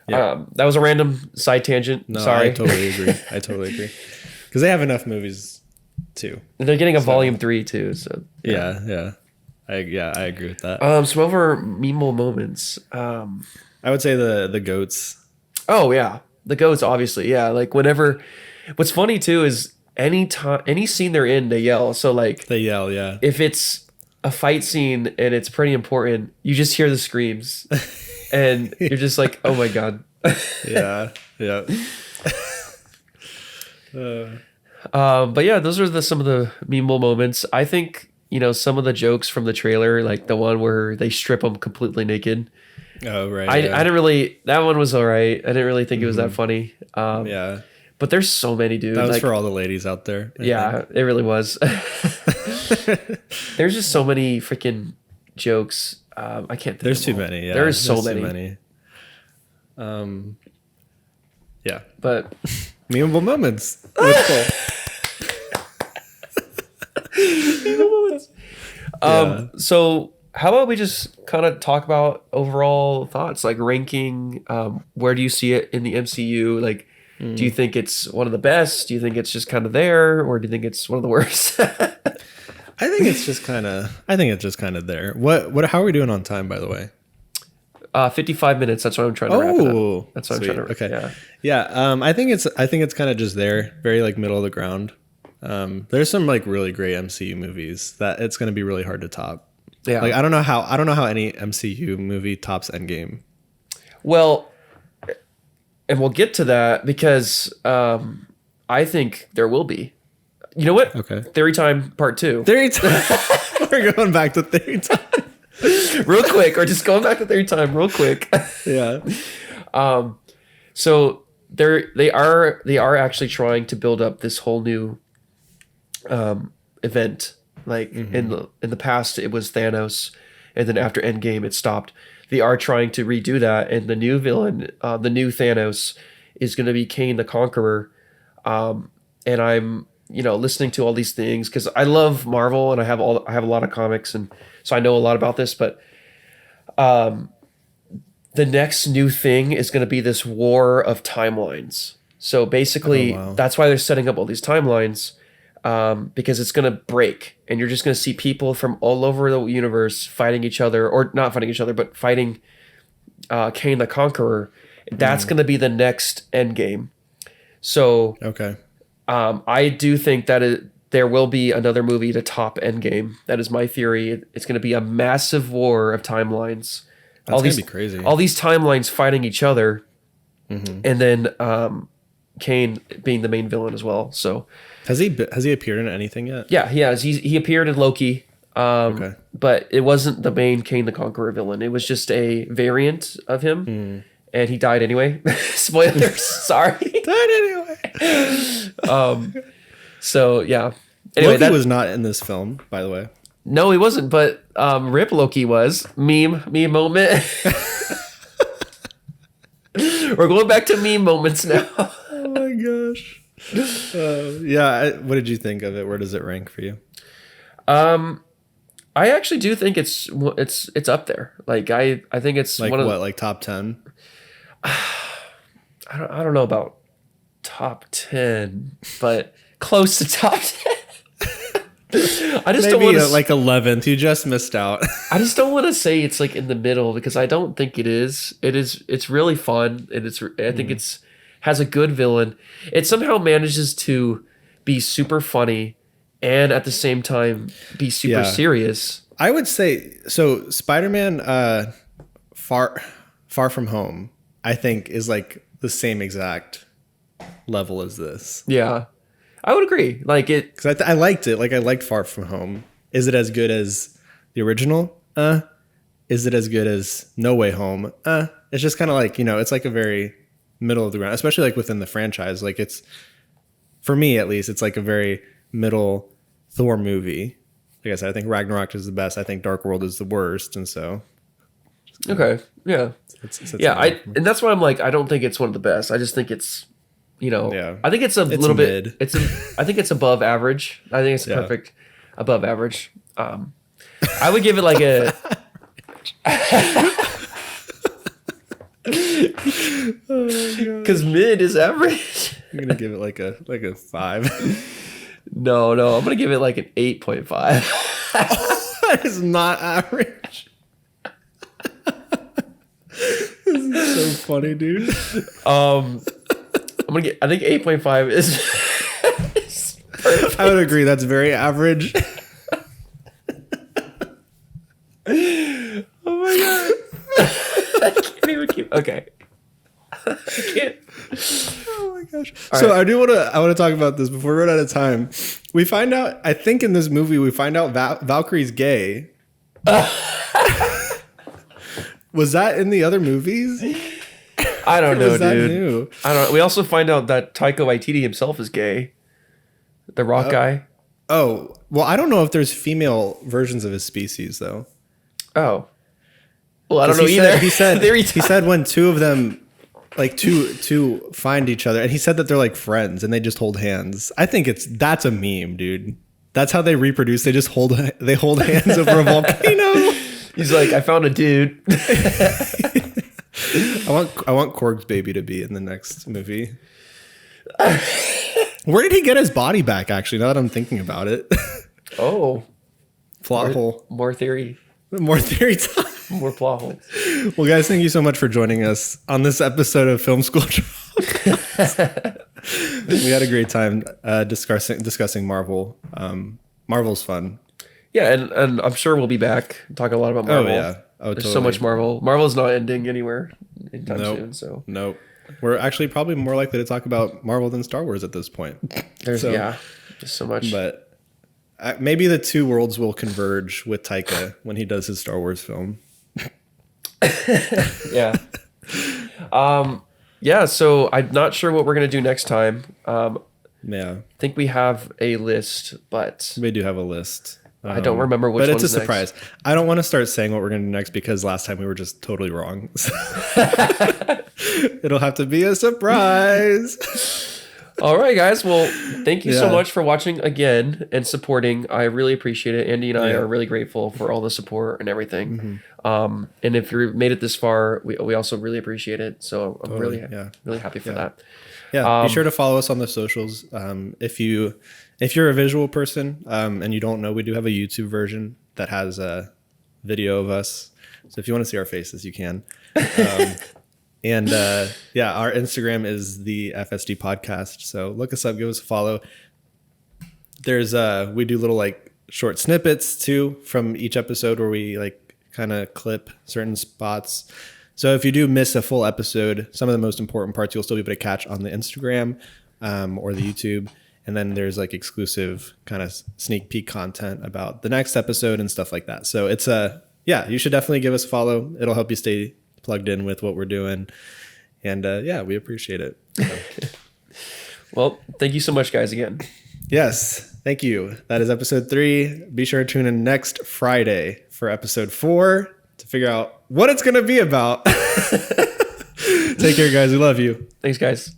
Yeah. That was a random side tangent. No, sorry. I totally agree. Because they have enough movies too. And they're getting a volume 3 too. So yeah. I agree with that. Some of our memeable moments. I would say the goats. Oh yeah, the goats. Obviously, yeah. Like whenever, what's funny too is any scene they're in, they yell. So like they yell, yeah. If it's a fight scene and it's pretty important, you just hear the screams, and you're just like, oh my god. Yeah. But yeah, those are some of the memeable moments. I think. Some of the jokes from the trailer, like the one where they strip them completely naked. Oh, right. I didn't really, that one was all right. I didn't really think it was that funny. But there's so many, dude. That was for all the ladies out there. I think. It really was. There's just so many freaking jokes. I can't think There's too many. Yeah. There's so many. Yeah. But memeable moments. So how about we just kind of talk about overall thoughts, like ranking, where do you see it in the MCU? Like, do you think it's one of the best? Do you think it's just kind of there, or do you think it's one of the worst? I think it's just kind of there. How are we doing on time, by the way? 55 minutes. That's what I'm trying to wrap it up. That's what sweet. I'm trying to. Okay. Yeah. I think it's kind of just there, very like middle of the ground. There's some like really great MCU movies that it's going to be really hard to top. Yeah. Like I don't know how any MCU movie tops Endgame. Well, and we'll get to that because I think there will be. You know what? Okay. Theory time part 2. Theory time. We're going back to theory time. Real quick, or just going back to theory time real quick. Yeah. So they are actually trying to build up this whole new event. Like in the past it was Thanos, and then after Endgame it stopped. They are trying to redo that, and the new villain, the new Thanos, is going to be Kane the Conqueror. And I'm listening to all these things because I love Marvel and I have a lot of comics, and so I know a lot about this. But the next new thing is going to be this war of timelines. So basically, that's why they're setting up all these timelines, because it's going to break, and you're just going to see people from all over the universe fighting each other, or not fighting each other, but fighting Kane the Conqueror. That's going to be the next Endgame. So okay. I do think that there will be another movie to top Endgame. That is my theory. It's going to be a massive war of timelines. That's going to be crazy. All these timelines fighting each other, and then Kane being the main villain as well. So has he appeared in anything yet? Yeah, he has. He appeared in Loki, Okay. but it wasn't the main Kane the Conqueror villain. It was just a variant of him, and he died anyway. Spoilers. Sorry. Died anyway. So yeah. Anyway, Loki was not in this film, by the way. No, he wasn't. But Rip Loki was. Meme moment. We're going back to meme moments now. Oh my gosh. Yeah. What did you think of it? Where does it rank for you? I actually do think it's up there. Like I think it's like one of like top 10. I don't know about top 10, but close to top 10. I just don't want to like 11th. You just missed out. I just don't want to say it's like in the middle because I don't think it is. It's really fun, and I think it's has a good villain. It somehow manages to be super funny and at the same time be super serious. I would say so. Spider-Man Far From Home, I think, is like the same exact level as this. Yeah. I would agree. Like it, because I liked it. Like I liked Far From Home. Is it as good as the original? Is it as good as No Way Home? It's just kind of like, it's like a very middle of the ground, especially like within the franchise. Like it's, for me at least, it's like a very middle Thor movie. Like I said, I think Ragnarok is the best. I think Dark World is the worst, and so. Okay. Yeah. And that's why I'm like, I don't think it's one of the best. I just think it's. I think it's a little bit. I think it's above average. I think it's perfect above average. I would give it like a. Because mid is average. You're gonna give it like a 5. No, I'm gonna give it like an 8.5. That is not average. This is so funny, dude. I think 8.5 is perfect. I would agree. That's very average. Oh my god. I can't even keep. Okay. I can't. Oh my gosh. So right. I want to talk about this before we run out of time. We find out, I think in this movie, Valkyrie's gay. Was that in the other movies? I don't know, dude. New? I don't. We also find out that Taika Waititi himself is gay. The rock guy. Oh, well, I don't know if there's female versions of his species though. Oh. Well, I don't know either. He said when two of them, like two find each other, and he said that they're like friends and they just hold hands. I think that's a meme, dude. That's how they reproduce. They just hold hands over a volcano. He's like, I found a dude. I want Korg's baby to be in the next movie. Where did he get his body back, actually, now that I'm thinking about it? Oh. Plot hole. More theory. More theory time. More plot holes. Well, guys, thank you so much for joining us on this episode of Film School Drama. We had a great time discussing Marvel. Marvel's fun. Yeah, and I'm sure we'll be back talking a lot about Marvel. Oh, yeah. There's so much Marvel. Marvel's not ending anywhere anytime soon. So Nope. we're actually probably more likely to talk about Marvel than Star Wars at this point. There's just so much. But maybe the two worlds will converge with Taika when he does his Star Wars film. Yeah. Yeah, so I'm not sure what we're going to do next time. Yeah. I think we have a list, but We do have a list. I don't remember which but one's it's a next. surprise. I don't want to start saying what we're going to do next because last time we were just totally wrong. It'll have to be a surprise. All right, guys. Well, thank you so Yeah. much for watching again and supporting. I really appreciate it. Andy and I Yeah. are really grateful for all the support and everything. Mm-hmm. And if you made it this far, we also really appreciate it. So I'm Totally, really happy for that. Yeah, be sure to follow us on the socials. If you're a visual person and you don't know, we do have a YouTube version that has a video of us. So if you want to see our faces, you can. And our Instagram is the FSD podcast. So look us up, give us a follow. There's we do little like short snippets too from each episode where we like kind of clip certain spots. So if you do miss a full episode, some of the most important parts you'll still be able to catch on the Instagram or the YouTube. And then there's like exclusive kind of sneak peek content about the next episode and stuff like that. So it's you should definitely give us a follow. It'll help you stay plugged in with what we're doing. And we appreciate it. So. Well, thank you so much, guys, again. Yes, thank you. That is episode 3. Be sure to tune in next Friday for episode 4 to figure out what it's going to be about. Take care, guys. We love you. Thanks, guys.